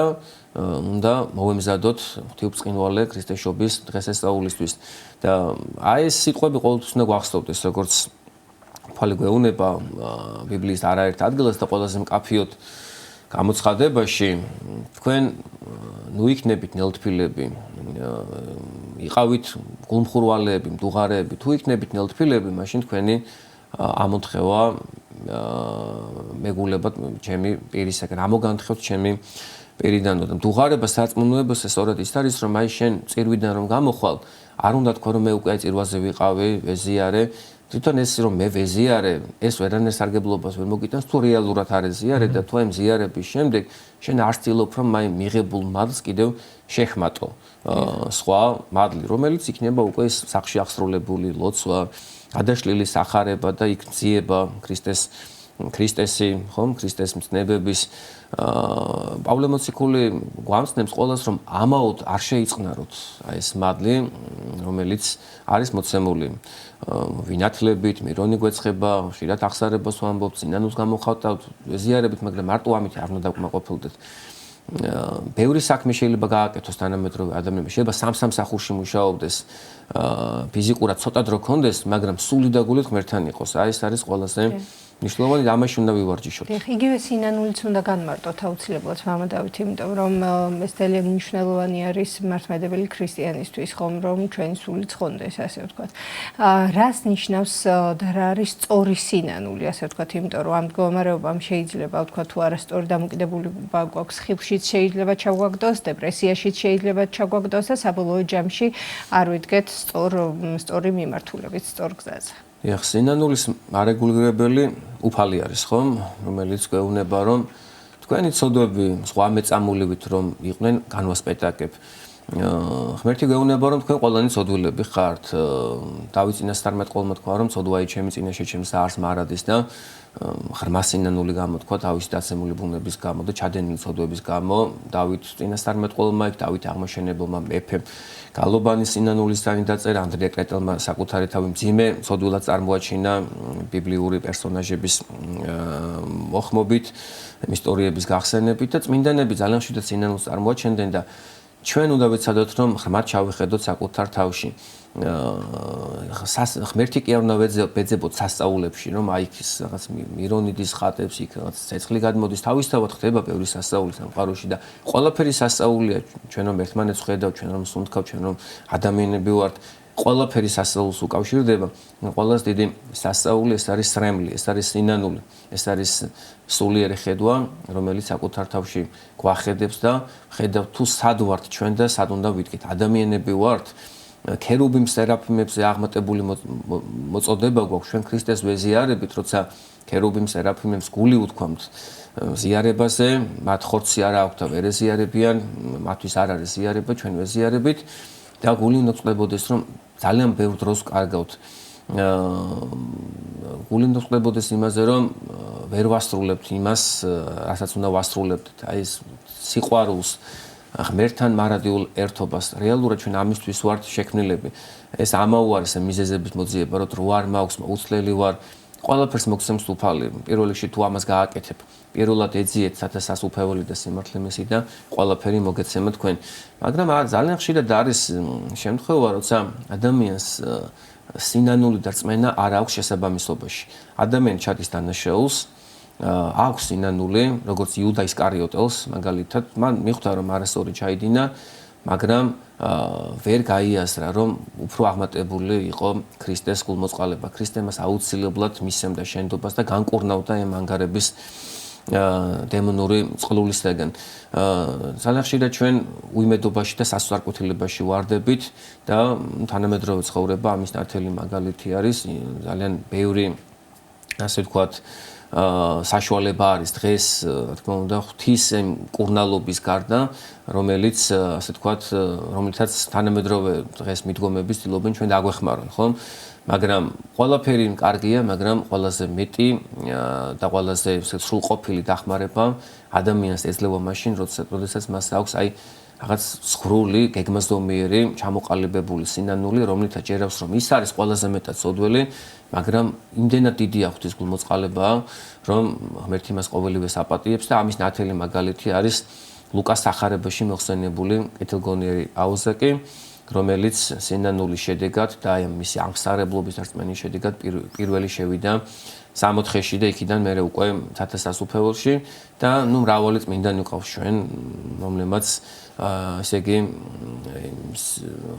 D: უნდა მოვემზადოთ ღვთისმწყინვალე ქრისტეშობის დღესასწაულისთვის. და აი ეს სიტყვები ყოველთვის უნდა გვახსოვდეს, როგორც თვალი გვეუბნება ბიბლიის არაერთ ადგილას და ყველაზე მკაფიოდ გამოცხადებაში თქვენ ნუ იქნებით ნელთბილები, იყავით გულმხურვალეები, მდუღარეები თუ იქნებით ნელთბილები, მაშინ თქვენი ამოთხევა მეგულებად ჩემი პირისაგან, ამოგანთხევთ ჩემი პირიდან და მდუღარება სარწმუნოებასა სწორედ ის არის, რომ აი შენ წირვიდან რომ გამოხვალ, არ უნდა თქვა რომ მე უკვე აი წირვაზე ვიყავი, ვეზიარე, თვითონ ეს რომ მე ვეზიარე, ეს ვერანაირ სარგებლობას ვერ მოგიტანს, თუ რეალურად არ ეზიარე და თუ აი მზიარების შემდეგ შენ არ ცდილობ რომ აი მიღებულ მადლს კიდევ შეხმატო სხვა მადლი, რომელიც იქნება უკვე სახში აღსრულებული ლოცვა, გადაშლილი სახარება და იქ ძიება ქრისტესი, ხომ, ქრისტეს მცნებების პავლე მოციქული გვამცნებს ყველას რომ ამაოდ არ შეიწყნაროთ აი ეს მადლი, რომელიც არის მოცემული ვინათლებით, მირონი გვეცხება, ხშირად აღსარებას ვამბობთ, სინანულს გამოხატავთ, ზიარებით, მაგრამ მარტო ამით არ უნდა დაკმაყოფილდეთ. ბევრი საქმე შეიძლება გააკეთოს თანამედროვე ადამიანმა, შეიძლება სამ სახურში მუშაობდეს, ფიზიკურად ცოტა დრო ქონდეს, მაგრამ სული და გულით ღმერთთან იყოს. აი ეს არის ყველაზე მნიშვნელოვანი და ამაში უნდა ვივარჯიშოთ.
A: იგივე სინანულიც უნდა განმარტოთ აუცილებლად მამა დავით, იმიტომ რომ ეს ძალიან მნიშვნელოვანი არის მართლმადიდებელი ქრისტიანისთვის, ხომ, რომ ჩვენი სული ცხონდეს, ასე ვთქვათ. რას ნიშნავს და რა არის სწორი სინანული, ასე ვთქვათ, იმიტომ რომ ამ მდგომარეობამ შეიძლება ვთქვათ, თუ არასწორი დამოკიდებულება გვაქვს, ხილშიც შეიძლება ჩაგვაგდოს, დეპრესიაშიც შეიძლება ჩაგვაგდოს და საბოლოო ჯამში არ ვიდგეთ სწორი მიმართულებით, სწორ გზაზე.
D: ეხ სინანულის არეგულირებელი უფალი არის, ხომ, რომელიც გვეუბნება, რომ თქვენი ცოდვები სხვა მეწამულივით რომ იყვნენ განვასპეტაკებ. ღმერთი გვეუბნება, რომ თქვენ ყველანი ცოდვილები ხართ. დავით წინასწარმეტყველმა თქვა, რომ ცოდვაი ჩემი წინაშე ჩემს არს მარადის და ღრმა სინანული გამოთქვა თავისი დაცემული ბუნების გამო და ჩადენილი ცოდვების გამო. დავით წინასწარმეტყველმა, იქ დავით აღმაშენებელმა მეფემ გალობანის სინანულის ძანი დაწერა, ანდრია კრეტელმა საკუთარი თავი მძიმე ცოდვილად წარმოაჩინა ბიბლიური პერსონაჟების მოხმობით, ისტორიების გახსენებით და წმინდანები ძალიან ხშირად სინანულს წარმოაჩენდნენ და ჩვენ უნდა ვეცადოთ რომ ღრმად ჩავიხედოთ საკუთარ თავში. ღმერთი კი არ უნდა ვეძებოთ სასწაულებში, რომ აი ის რაღაც მირონიდის ხატებს, იქ რაღაც ცეცხლი გადმოდის, თავისთავად ხდება ბევრი სასწაული სამყაროში და ყველაფერი სასწაულია, ჩვენ რომ ერთმანეთს ხედავთ, ჩვენ რომ სუნთქავთ, ჩვენ რომ ადამიანები ვართ, ყველაფერი სასწაულს უკავშირდება. ყველას დიდი სასწაული ეს არის სრემლი, ეს არის სინანული, ეს არის სულიერი ხედვა, რომელიც საკუთარ თავში გვახედებს და ხედავთ თუ სად ვართ ჩვენ და სად უნდა ვიდგეთ. ადამიანები ვართ, ქერუბიმ სერაფიმებზე აღმატებული მოწოდება გვაქვს ჩვენ ქრისტეს ვეზიარებით, როცა ქერუბიმ სერაფიმებს გული უთქვამთ ზიარებაზე, მათ ხორცი არ აქვთ და ვერ ეზიარებიან, მათთვის არ არის ზიარება, ჩვენ ვეზიარებით და გული უნდა წყდებოდეს, რომ ძალიან ბევრ დროს კარგავთ. გული უნდა წყდებოდეს იმაზე, რომ ვერ ვასრულებთ იმას, რასაც უნდა ვასრულებთ, აი ეს სიყვარულს, ღმერთთან მარადიულ ერთობას. რეალურად ჩვენ ამისთვის ვართ შექმნილები. ეს ამაუარის მიზეზების მოძიება, რომ რო არ მაქვს, უცლელი ვარ, ყველაფერს მოგცემს უფალი. პირველ რიგში თუ ამას გააკეთებ, პირველად ეძიეთ სათასასუფეველი და სიმართლე მისი და ყველაფერი მოგეცემა თქვენ. მაგრამ ძალიან ხშირად არის შემთხვევა, როცა ადამიანს სინანული და რწმენა არ აქვს შესაბამისობაში. ადამიანი ჩადის დანაშაულს, აქვს სინანული, როგორც იუდა ისკარიოტელს, მაგალითად, მან მიხვდა რომ არასწორი ჩაიდინა, მაგრამ ვერ გაიაზრა, რომ უფრო აღმატებული იყო ქრისტეს გულმოწყალება. ქრისტე მას აუცილებლად მისცემდა შენდობას და განკურნავდა ამ ანგარების დემონური წყლულისაგან. ძალიან ხშირად ჩვენ უიმედობაში და სასწრაფკუთილებაში ვარდებით და თანამედროვე ცხოვრება ამის ნათელი მაგალითი არის. ძალიან ბევრი, ასე ვთქვათ, საშუალება არის დღეს, რა თქმა უნდა, ღვთის კურნალობის გარდა, რომელიც, ასე ვთქვათ, რომელიცაც თანამედროვე დღეს მიდგომები ცდილობენ ჩვენ დაგვეხმარონ, ხო? მაგრამ ყველაფერი კარგია, მაგრამ ყველაზე მეტი და ყველაზე სრულყოფილი დახმარება ადამიანს ეძლევა მაშინ, როდესაც მას აქვს აი რაღაც სხრული, გეგმაზომიერი, ჩამოყალიბებული სინანული, რომლითაც ჯერავს, რომ ის არის ყველაზე მეტად სოდველი, მაგრამ იმდენად დიდი ღვთის გულმოწყალება, რომ ღმერთი მას ყოველივეს აპატიებს და ამის ნათელი მაგალითი არის ლუკას სახარებაში მოხსენებული კეთილგონიერი აუზაკი, რომელიც სინანულის შედეგად და აი მისი აღსარებლობის დარწმენის შედეგად პირველი შევიდა სამოთხეში და იქიდან მე უკვე ცათა სასუფეველში და ნუ მრავალი წმინდანი ყავს ჩვენ, რომლებმაც ესე იგი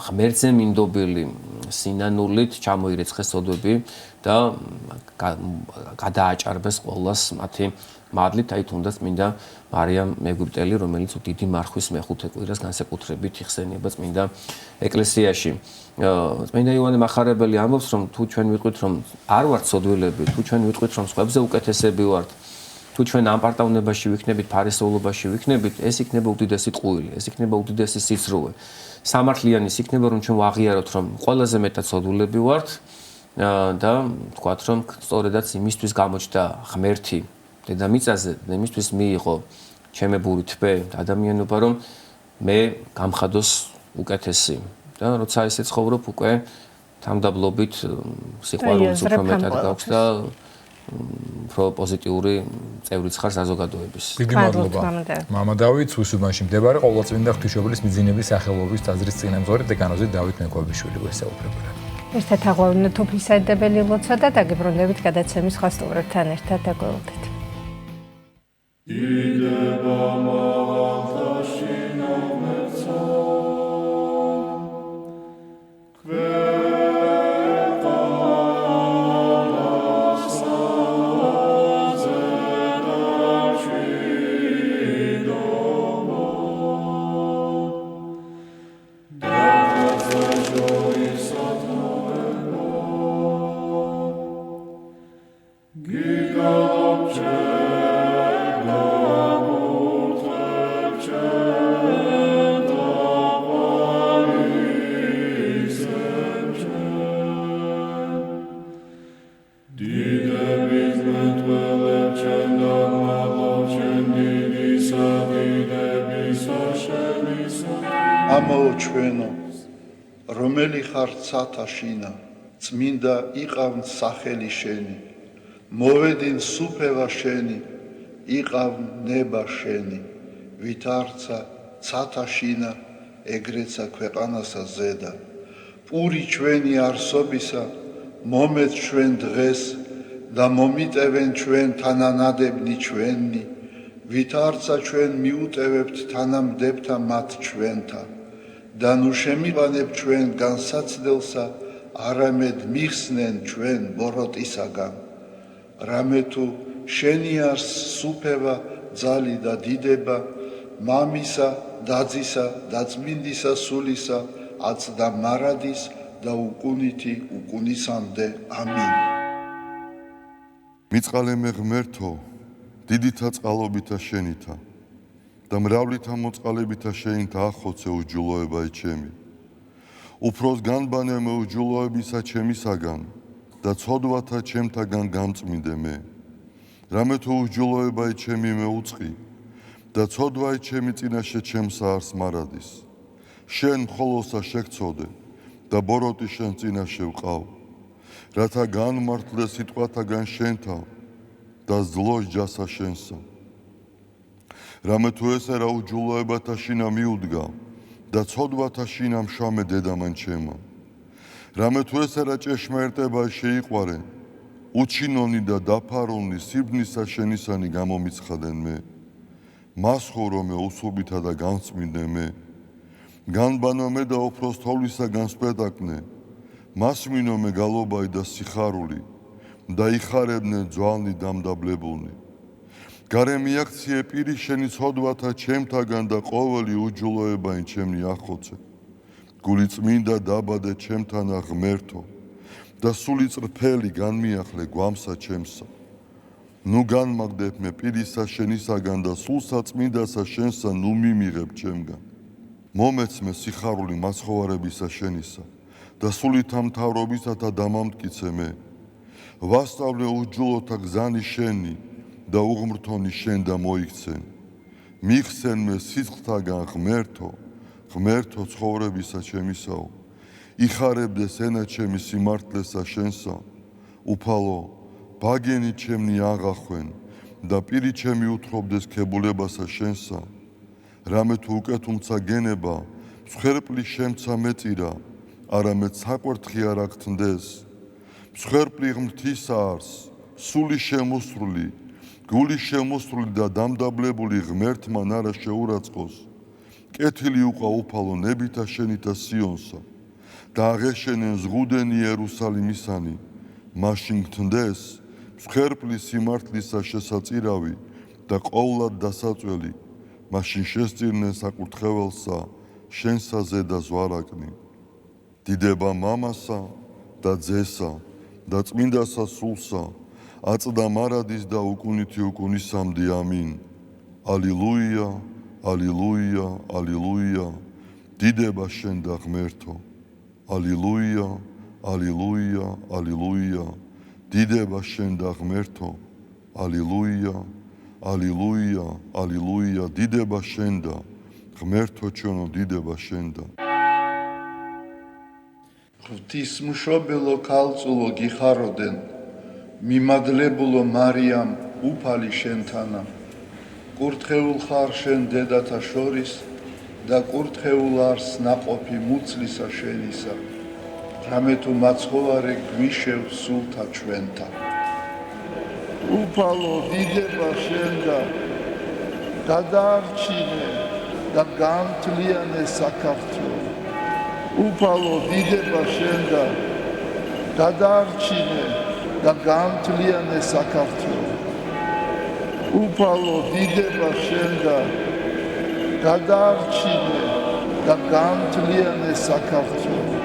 D: ღმერთზე მინდობილი სინანულით ჩამოირეცხეს ცოდვები და გადააჭარბეს ყოველას მათი მადლით, აი თუნდაც წმინდა მარიამ მეგვიპტელი, რომელიც დიდი მარხვის მეხუთე კვირას განსაკუთრებით იხსენიება წმინდა ეკლესიაში. წმინდა იოანე მახარებელი ამბობს, რომ თუ ჩვენ ვიტყვით, რომ არ ვართ ცოდვილები, თუ ჩვენ ვიტყვით, რომ სხვებზე უკეთესები ვართ, თუ ჩვენ ამ პარტავნებაში ვიქნებით, ფარისეულობაში ვიქნებით, ეს იქნება უდიდესი ტყუილი, ეს იქნება უდიდესი სიცრუე. სამართლიანი ის იქნება, რომ ჩვენ ვაღიაროთ, რომ ყველაზე მეტად ცოდვილები ვართ და ვთქვათ, რომ სწორედაც იმისთვის გამოჩნდა ღმერთი დედამიწაზე, იმისთვის მიიღო ჩემებური თვე ადამიანობა, რომ მე გამხადოს უკეთესი და როცა ესე ცხოვრობ უკვე თამდაბლობით სიყვარულიც უფრო მეტად გაქვს და უფრო პოზიტიური წევრიც ხარ საზოგადოების.
B: დიდი მადლობა. მამა დავით, უსუბანში მდებარე ყოვლადწმინდა ღვთისმშობლის მიძინების სახელობის ტაძრის წინამძღვარი დეკანოზი დავით მეკვაბიშვილი გვესაუბრებოდა.
A: ერთად აღვევინოთ უფლისადებელი ლოცვა და დაგიბრუნდებით გადაცემის სხვა სტუმრებთან ერთად დაგველოდეთ.
E: ამაო ჩვენო, რომელი ხარ ცათაშინა, წმინდა იყავნ სახელი შენი, მოვედინ სუფევა შენი, იყავნ ნება შენი, ვითარცა ცათაშინა, ეგრეცა ქვეყანასა ზედა. პური ჩვენი არსობისა, მომეც ჩვენ დღეს და მომიტევენ ჩვენ თანანადებნი ჩვენი, ვითარცა ჩვენ მიუტევებთ თანამდებთა მათ ჩვენთა. და ნუ შემიყანებ ჩვენ განსაცდელსა, არამედ მიხსნენ ჩვენ ბოროტისაგან. რამე თუ შენი არს სუფევა, ძალი და დიდება, მამისა, დაძისა და წმინდისა სულისა, აცდა მარადის და უკუნითი უკუნისამდე. ამინ.
F: მიწყალე მე ღმერთო, დიდითა წყალობითა შენითა და მრავლითა მოწყალებითა შენითა ახოცე უჯულოებაი ჩემი. უფროს განბანე მე უჯულოებისა ჩემისაგან და ცოდვათა ჩემთაგან გამწმინდე მე. რამე თუ უჯულოებაი ჩემი მე უწყი და ცოდვაი ჩემი წინაშე ჩემსა არს მარადის. შენ მხოლოსა შეგწოდე და ბოროტი შენ წინაშე ვყავ, რათა განმართლე სიტყვათაგან შენთა და ზლოს ჯასა შენსა. რამე თუ ესე რა უჯულოებათა შინა მიუდგა და ცოდვათა შინა მშამე დედამან ჩემა. რამე თუ ესე რა ჭეშმარიტება შეიყვარე, უჩინონი და დაფარონი სიბნისა შენისანი გამომიცხადენ მე. მას ხორო მე უსუბითა და განწმინდე მე. განბანო მე და უფროს თოვლისაგან სპეტაკნე, მას მინო მე გალობაი და სიხარული და იხარებნე ძვალნი დამდაბლებულნი. გარე მიაქციე პირი შენი ცოდვათა ჩემთაგან და ყოველი უჯულოებაი ჩემნი ახოცე. გული წმინდა დაბადე ჩემთანა ღმერთო და სული წრფელი განმიახლე გვამსა ჩემსა. ნუ განმაგდებ მე პირისა შენისაგან და სულსა წმინდასა შენსა ნუ მიმიღებ ჩემგან. მომეც მე სიხარული მაცხოვარებისა შენისა და სულითა მთავრობისათა დამამტკიცე მე. ვასწავლე უჯულოთა გზანი შენი და უღმრთონი შენ და მოიქცენ. მიხსენ მე სიცხთაგან ღმერთო, ღმერთო ცხოვრებისა ჩემისაო. იხარებდეს ენა ჩემი სიმართლესა შენსა. უფალო, ბაგენი ჩემნი აღახვენ და პირი ჩემი უთხრობდეს ქებულებასა შენსა. რამე თუ უკეთუმცა გენება, მსხვერპლი შემცა მეწირა, არამედ საკვერთხი არ აგთნდეს. მსხვერპლი ღმრთისა არს სული შემოსრული, გული შემოსრული და დამდაბლებული ღმერთმა არა შეურაცხყოს. კეთილი უყვა უფალო ნებითა შენითა სიონსა და აღეშენენ ზღუდენი იერუსალიმისანი, მაშინ გთნდეს მსხვერპლის სიმართლისა შესაწირავი და ყოვლად დასაწველი, მაშინ შესწირნენ საკურთხეველსა შენსა ზედა ზვარაკნი. დიდება მამასა და ძესა და წმინდასა სულსა, აწდა მარადის და უკუნითი უკუნისამდე ამინ. ალილუია, ალილუია, ალილუია, დიდება შენ და ღმერთო. ალილუია, ალილუია, ალილუია, დიდება შენ და ღმერთო. ალილუია, ალილუია, ალილუია, დიდება შენ და ღმერთო ჩვენო, დიდება შენ და.
E: ღვთისმშობელო ქალწულო გიხაროდენ, მიმადლებულო მარიამ უფალი შენთანა, კურთხეულ ხარ შენ დედათა შორის და კურთხეულ არს ნაყოფი მუცლისა შენისა, რამე თუ მაცხოვარე გვიშევ სულთა ჩვენთა. უფალო დიდება შენ და გადაარჩინე და გამთლიანე საქართველო. უფალო დიდება შენ და გადაარჩინე და გამთლიანე საქართველო. უფალო დიდება შენ და გადაარჩინე და გამთლიანე საქართველო.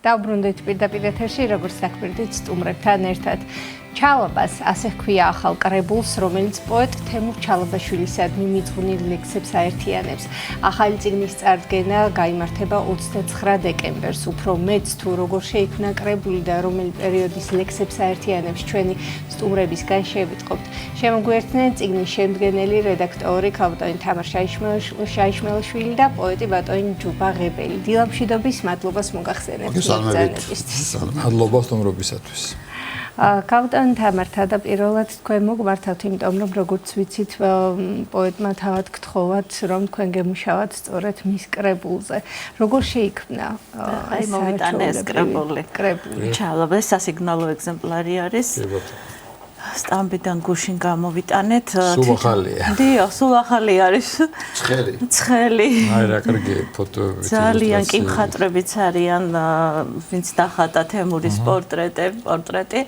A: დავბრუნდით პირდაპირ ეთერში, როგორც საქმედით სტუმრებთან ერთად. ჩალაბას ასე ჰქვია ახალ კრებულს, რომელიც პოეტ თემურ ჩალაბაშვილისადმი მიძღვნილ ლექსებს აერთიანებს. ახალი წიგნის წარდგენა გაიმართება 29 დეკემბერს. უფრო მეც თუ როგორ შეიქმნა კრებული და რომელი პერიოდის ლექსებს აერთიანებს ჩვენი სტუმრებისგან შევიტყობთ. შემოგვიერთდნენ წიგნის შემდგენელი რედაქტორი ქალბატონი თამარ შაიშმელაშვილი და პოეტი ბატონი ჯუბა ღებელი. დილამშვიდობის, მადლობას მოგახსენებთ.
B: მადლობა სტუმრობისათვის.
A: ქალბატონი თამარ, თავდაპირველად თქვენ მოგმართავთ, იმიტომ რომ როგორც ვიცით, პოეტმა თავად გთხოვათ, რომ თქვენ გემუშავათ სწორედ მის კრებულზე. როგორ შეიქმნა
G: აი მოვიტანე ეს კრებული. ჩალაბა სასიგნალო ეგზემპლარი არის. სტამბიდან გუშინ გამოვიტანეთ.
B: სულ ახალია.
G: დიახ, სულ ახალი არის. ცხელი.
B: აი რა კარგი ფოტოები.
G: ძალიან კი მხატვრებიც არიან, ვინც დახატა თემურის პორტრეტი.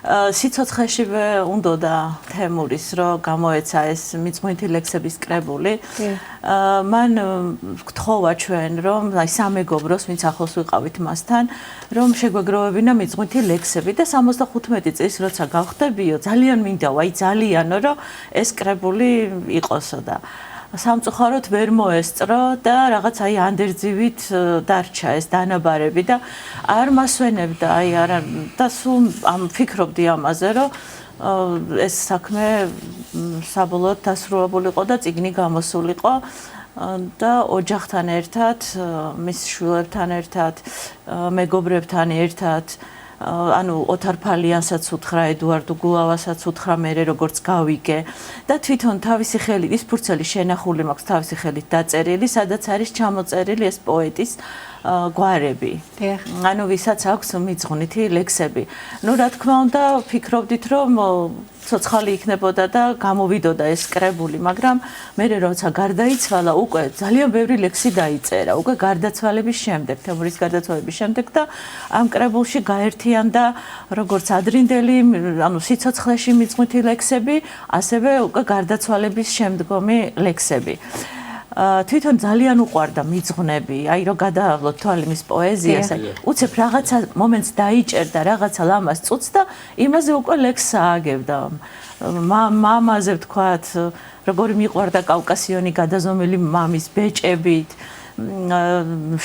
G: სიცოცხლეში უნდოდა თემურის, რომ გამოეცა ეს მიძღვნითი ლექსების კრებული. მან გთხოვა ჩვენ, რომ აი სამეგობროს, ვინც ახლოს ვიყავით მასთან, რომ შეგვეგროვებინა მიძღვნითი ლექსები და 75 წლის როცა გავხდებიო, ძალიან მინდაო, აი ძალიანო, რომ ეს კრებული იყოსო და სამწუხაროდ ვერ მოესწრო და რაღაც აი ანდერძივით დარჩა ეს დანაბარები და არ მასვენებდა, აი არა და სულ ფიქრობდი ამაზე, რომ ეს საქმე საბოლოოდ დასრულებულიყო და წიგნი გამოსულიყო და ოჯახთან ერთად, მის შვილებთან ერთად, მეგობრებთან ერთად ანუ ოთარ ფალიანსაც უთხრა, ედუარდ გულავასაც უთხრა მე როგორც გავიგე და თვითონ თავისი ხელით ის ფურცელი შენახული მაქვს თავისი ხელით დაწერილი, სადაც არის ჩამოწერილი ეს პოეტის გვარები. ანუ ვისაც აქვს მიძღვნითი ლექსები. ნუ რა თქმა უნდა, ფიქრობდით რომ ცოცხალი იქნებოდა და გამოვიდოდა ეს კრებული, მაგრამ მე როცა გარდაიცვალა, უკვე ძალიან ბევრი ლექსი დაიწერა, უკვე გარდაცვალების შემდეგ, თემურის გარდაცვალების შემდეგ და ამ კრებულში გაერთიანდა როგორც ადრინდელი, ანუ სიცოცხლეში მიძღვნითი ლექსები, ასევე უკვე გარდაცვალების შემდგომი ლექსები. თვითონ ძალიან უყვარდა მიძღვნები, აი რომ გადაავლოთ თვალი მის პოეზიას, უცებ რაღაცა მომენტს დაიჭერდა, რაღაცა ლამას წუთს და იმაზე უკვე ლექსს ააგებდა. მამაზე ვთქვათ, როგორი მიყვარდა კავკასიონი გადაზომილი მამის ბეჭებით,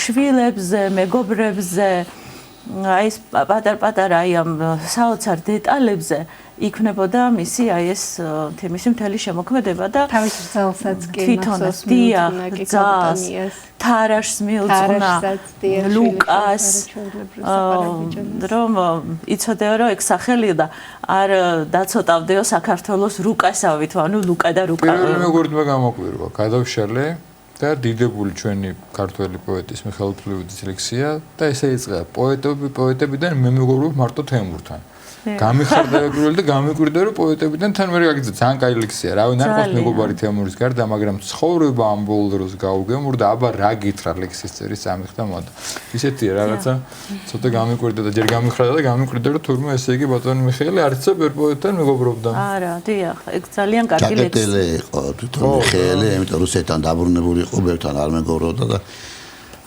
G: შვილებზე, მეგობრებზე, აი ეს პატარ-პატარა აი ამ საოცარ დეტალებზე იქნებოდა მისი აი ეს მისი მთელი შემოქმედება და
A: თავის ძალსაც კი
G: თვითონაც ძალს თარაშს მიუძღვნა ლუკას რომ იცოდეო რომ ეგ სახელი და არ დაცოტავდეო საქართველოს რუკასავით ანუ ლუკა და რუკა
B: პირველი მეგობრობა გამოკვირვა გადავშალე და დიდებული ჩვენი ქართველი პოეტის მიხეილ ფლუიდის ლექსია და ესე იწყება პოეტებიდან მე მეგობრობ მარტო თემურთან გამიხარდა პირველი და გამიკვირდა რომ პოეტებიდან თან მე გაგიძა ძალიან კაი ლექსია რავი ნახავს მეგობარი თემურის გარდა მაგრამ ცხოვრება ამ ბოლო დროს გაუგემურდა აბა რა გითხრა ლექსის წერის ამიხდა მოდა ისეთია რაღაცა ცოტა გამიკვირდა და ჯერ გამიხრდა და გამიკვირდა რომ თურმე ესე იგი ბატონი მიხეილი არ იცოდა ვერ პოეტთან მეგობრობდა
G: არა დიახ ეგ ძალიან კარგი ლექსია
H: ჩაკეტილი იყო თვითონ მიხეილი იმიტომ რუსეთთან დაბრუნებული იყო ბევრთან არ მეგობრობდა და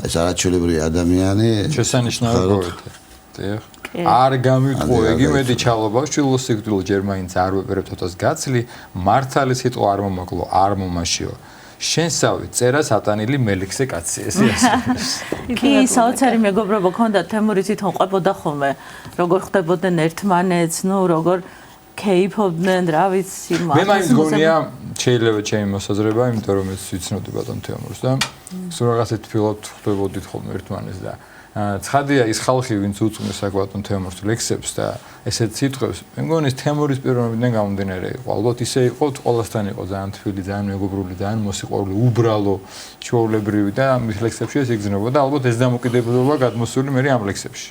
H: ეს არაჩვეულებრივი ადამიანი
B: შესანიშნავი პოეტი დიახ არ გამიტყო ეგი მედი ჩალობა შილოსიკტილო ჯერმაინც არ ვეპერებ თოთას გაცლი მართალი სიტყვა არ მომაკლო არ მომაშიო შენსავი წერა სატანილი მელიქსე კაცი ესე
G: კი საოცარი მეგობრობა ქონდა თემური თვითონ ყვებოდა ხოლმე როგორ ხდებოდნენ ერთმანეთს ნუ როგორ კეიფობდნენ რა ვიცი
B: მე მაინც გონია შეიძლება ჩემი მოსაზრება იმიტომ რომ ეს ვიცნობდი ბატონ თემურს და სულ რაღაცა თბილად ხდებოდით ხოლმე ერთმანეთს და ცხადია ის ხალხი ვინც უწმის საკუთარ თემურს ლექსებს და ესეთ სიტყვებს მე მგონი ეს თემურის პიროვნებიდან გამომდინარე იყო ალბათ ისე იყო ყველასთან იყო ძალიან თბილი ძალიან მეგობრული ძალიან მოსიყვარულე უბრალო ჩვეულებრივი და მის ლექსებში ეს იგრძნობოდა ალბათ ეს დამოკიდებულება გადმოსული მე ამ ლექსებში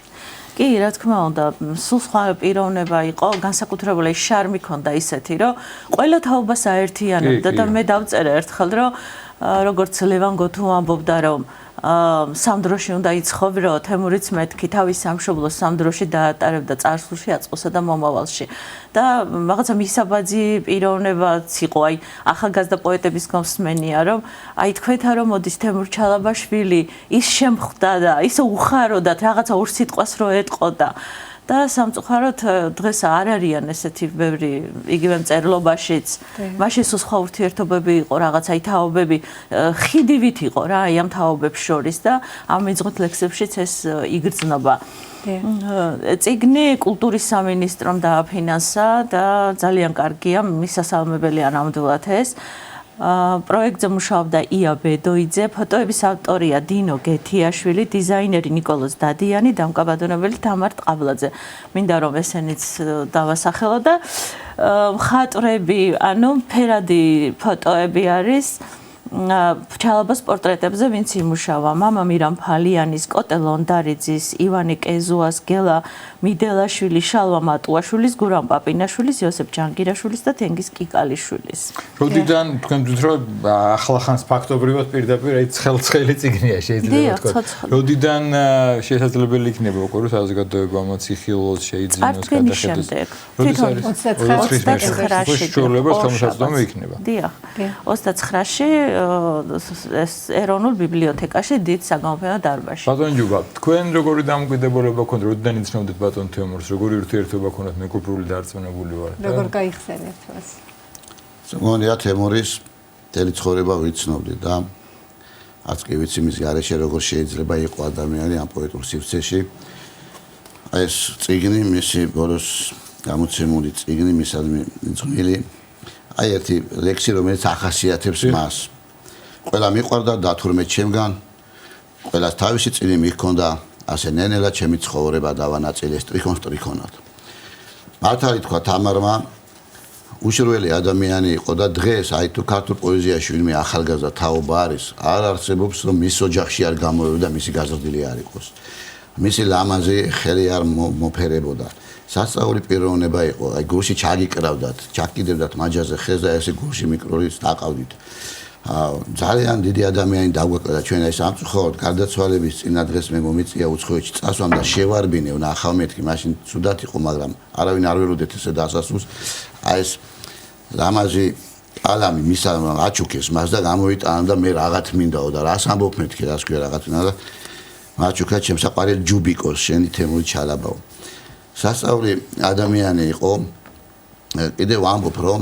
G: კი რა თქმა უნდა სულ სხვა პიროვნება იყო განსაკუთრებული შარმი ქონდა ისეთი რომ ყველა თაობას აერთიანებდა და მე დავწერე ერთხელ რომ როგორც ლევან გოთუ ამბობდა რომ სამდროში უნდა იცხოვრო თემურიც მეთქი თავის სამშობლოს სამდროში დაატარებდა წარსულში აწყოსა და მომავალში და რაღაცა მისაბაძი პიროვნებაც იყო აი ახალგაზრდა პოეტების მსმენია რომ აი თქვენთან რომ მოდის თემურ ჩალაბაშვილი ის შემხვდა და ისე უხაროდათ რაღაცა ორ სიტყვას რო ეტყოდა და სამწუხაროდ დღეს არ არიან ესეთი ბევრი იგივე მწერლობაშიც მაშინ სულ სხვა ურთიერთობები იყო რაღაცა თაობები ხიდივით იყო რა აი ამ თაობებს შორის და ამ მიძღვნილ ლექსებშიც ეს იგრძნობა წიგნი კულტურის სამინისტრომ დააფინანსა და ძალიან კარგია მისასალმებელია ნამდვილად ეს პროექტზე მუშაობდა ია ბედოიძე, ფოტოების ავტორია დინო გეთიაშვილი, დიზაინერი ნიკოლოზ დადიანი, დამკაბადონებელი თამარ ტყაბლაძე. მინდა რომ ესენიც დავასახელო და მხატვრები, ანუ ფერადი ფოტოები არის ჩალაბას პორტრეტებზე ვინც იმუშავა მამა მირამ ფალიანის, კოტე ლონდარიძის, ივანე კეზუას, გელა მიდელაშვილის, შალვა მატუაშვილის, გურამ პაპინაშვილის, იოსებ ჯანგირაშვილის და თენგიზ კიკალიშვილის.
B: როდიდან თქვენ ვთქვით რომ ახლახანს ფაქტობრივად პირდაპირ აი ცხელი წიგნია შეიძლება ვთქვათ. როდიდან შესაძლებელი იქნება უკვე რომ საზოგადოებამაც იხილოს შეიძინოს გადახედოს.
G: თვითონ 29-ში
B: ხელმისაწვდომი იქნება.
G: დიახ. 29-ში ეს ეროვნულ ბიბლიოთეკაში დიდ საგამოფენო დარბაზში.
B: ბატონ ჯუბა, თქვენ როგორი დამოკიდებულება გქონდა, როდიდან იცნობდით ბატონ თემურს, როგორი ურთიერთობა გქონდათ მეგობრული და არწმუნებული ვართ?
A: როგორ გაიხსენებთ მას?
H: ზოგადად თემურის მთელი ცხოვრება ვიცნობდი და არც კი ვიცი მის გარეშე როგორ შეიძლება იყო ადამიანი ამ პოეტურ სივრცეში. აი ეს წიგნი მისი ბოლოს გამოცემული წიგნი მისადმი ძღვილი აი ერთი ლექსი რომელიც ახასიათებს მას. ყველა მიყვარდა და თურმე ჩემგან ყველას თავისი წილი მიჰქონდა ასე ნენელა ჩემი ცხოვრება დავანაწილეს ტრიქონად. მართალი თქვა თამარმა უშრველი ადამიანი იყო და დღეს აი თუ ქართულ პოეზიაში ვინმე ახალგაზრდა თაობა არის არ არსებობს რომ მის ოჯახში არ გამოვიდა მისი გაზრდილი არ იყოს. მისი ლამაზი ხელი არ მოფერებოდა. სასწაული პიროვნება იყო, აი გულში ჩაგიკრავდათ, ჩაკიდებდათ მაჯაზე ხეს და ესე გულში მიკროლის დაყავდით. ძალიან დიდი ადამიანი დაგვეკვირდა ჩვენ აი სამწუხაროდ გარდაცვალების წინა დღეს მე მომიწია უცხოეთში წასვამ და შევარბინე ნახავ მეთქი, მაშინ ცუდად იყო, მაგრამ არავინ არ ველოდეთ ესე დასასრულს. აი ეს ლამაზი ალამი მისა აჩუქეს მას და გამოიტანა და მე რაღაც მინდაო და რას ამბობ მეთქი რას ქვია რაღაც მინდა და მაჩუქა ჩემსაყარელი ჯუბიკოს შენი თემური ჩალაბაო სასწაული ადამიანი იყო კიდევ ამბობ რომ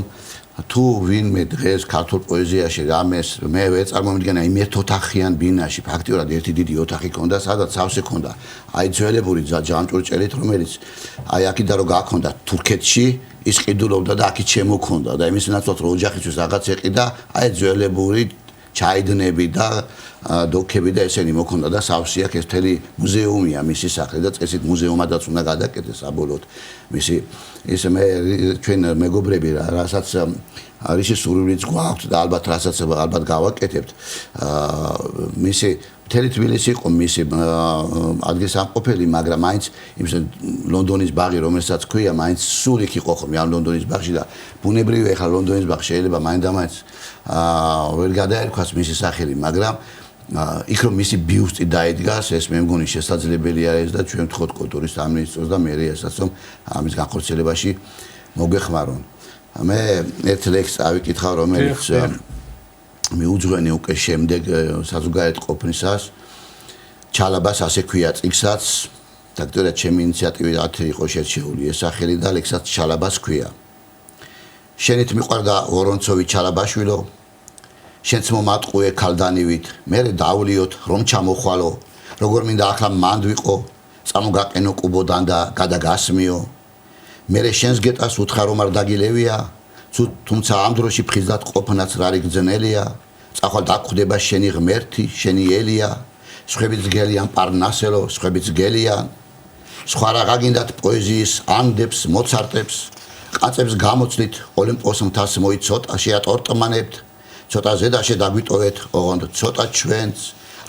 H: თუ ვინმე დღეს ქართულ პოეზიაში რამეს მე ვერ წარმომიდგენა იმ ერთ ოთახიან ბინაში ფაქტიურად ერთი დიდი ოთახი ქონდა სადაც სავსე ქონდა აი ძველებური ჯანჭურჭელით რომელიც აი აქედან რო გაქონდა თურქეთში ის ყიდულობდა და აქეთ შემოქონდა და იმის ნაცვლად რო ოჯახისთვის რაღაც ეყიდა აი ძველებური ჩაიდნები და დოქები და ესენი მოქონდა და სავსე აქ ერთელი მუზეუმია მისი სახლი და წესით მუზეუმადაც უნდა გადაკეთდეს საბოლოოდ მისი ის მე ჩვენ მეგობრები რასაც რისი სურვილიც გვაქვს და ალბათ რასაც ალბათ გავაკეთებთ მისი მთელი თბილისი იყო მისი ადგილსამყოფელი მაგრამ მაინც იმის ლონდონის ბაღი რომელსაც ქვია მაინც სულ იქ იყო ხომ ამ ლონდონის ბაღში და ბუნებრივია ახლა ლონდონის ბაღი შეიძლება მაინდამაინც ვერ გადაერქვას მისი სახელი მაგრამ იქ რომ მისი ბიუსტი დაიდგას ეს მე მგონი შესაძლებელი არის და ჩვენ ვთხოვთ კულტურის სამინისტროს და მერიასაც რომ ამის განხორციელებაში მოგვეხმარონ მე ერთ ლექსს ავიკითხავ რომელიც მიუძღვენი უკვე შემდეგ საზოგადოებრივ ყოფნისას ჩალაბას ასე ქვია წიგნსაც დაქტორად ჩემი ინიციატივით იყო შერჩეული ეს სახელი და ლექსსაც ჩალაბას ქვია შენით მიყვარდა ვორონცოვი ჩალაბაშვილო შენც მომატყუე ქალდანივით მე დავლიოთ რომ ჩამოხვალო როგორ მინდა ახლა მანდვიყო წამოგაყენო კუბოდან და გადაგასმიო მე შენს გეტას უთხარ რომ არ დაგილევია თუმცა ამ დროში ფხიზდად ყოფნაც რა რიგძნელია წახვალ დაგხვდება შენი ღმერთი შენი ელია სხვებიც გელიან პარნასელო სხვებიც გელიან სხვა რა გაგინდათ პოეზიის ანდებს მოცარტებს კაცებს გამოცდით ოლიმპოს მთას მოიცოტა შეატორტმანებთ ცოტა ზედაში დაგვიტოვეთ ოღონდ ცოტა ჩვენც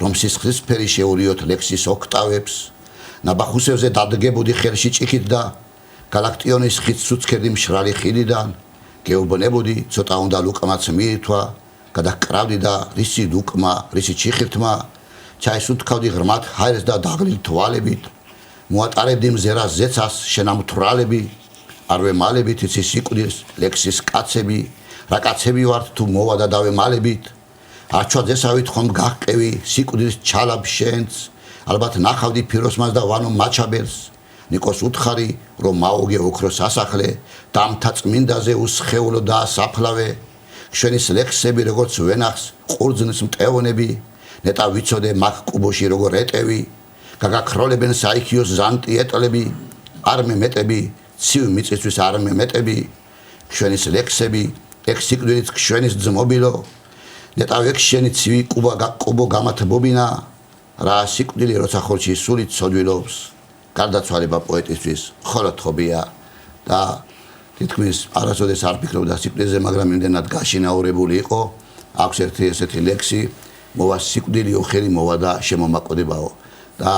H: რომ სისხლისფერი შეურიოთ ლექსის ოქტავებს ნაბახუსევზე დადგებოდი ხელში ჭიქით და გალაქტიონის ხით სუცქედი მშრალი ხიდიდან გეუბნებოდი ცოტა უნდა ლუკმაც მიირთვა გადაკრავდი და რისი ლუკმა რისი ჭიხირთმა ჩაისუნთქავდი ღრმად ჰაერს და დაღლილ თვალებით მოატარებდი მზერას ზეცას შენამთვრალები არ ვემალებით იცი სიკვდილს ლექსის კაცები რა კაცები ვართ თუ მოვა და დავემალებით არჩვაძესავით ხომ გაღყევი სიკვდილის ჩალაბ შენც ალბათ ნახავდი ფიროსმას და ვანო მაჩაბელს ნიკოს უთხარი რომ მაოგე ოქროს ასახლე დამთა წმინდაზე უსხეულო და საფლავე შენის ლექსები როგორც ვენახს ყურძნის მტევნები ნეტა ვიცოდე მაგ კუბოში როგორ ეტევი გაგაქროლებენ საიქიოს ზანტი ეტლები არ მემეტები ცივ მიწისთვის არ მემეტები შენის ლექსები ექსიკვდილით შენის ძმობილო ნეტა ვექშენი ცივი კუბო გამათბობინა რა სიკვდილი როცა ხოლში სულით სოდვილობს გარდაცვალება პოეტისთვის ხოლო თობია და თითქმის არასოდეს არ ფიქრობდა სიკვდილზე მაგრამ იმდენად გაშინაურებული იყო აქვს ერთი ესეთი ლექსი მოვა სიკვდილი ოხერი მოვა და შემომაკოდებაო და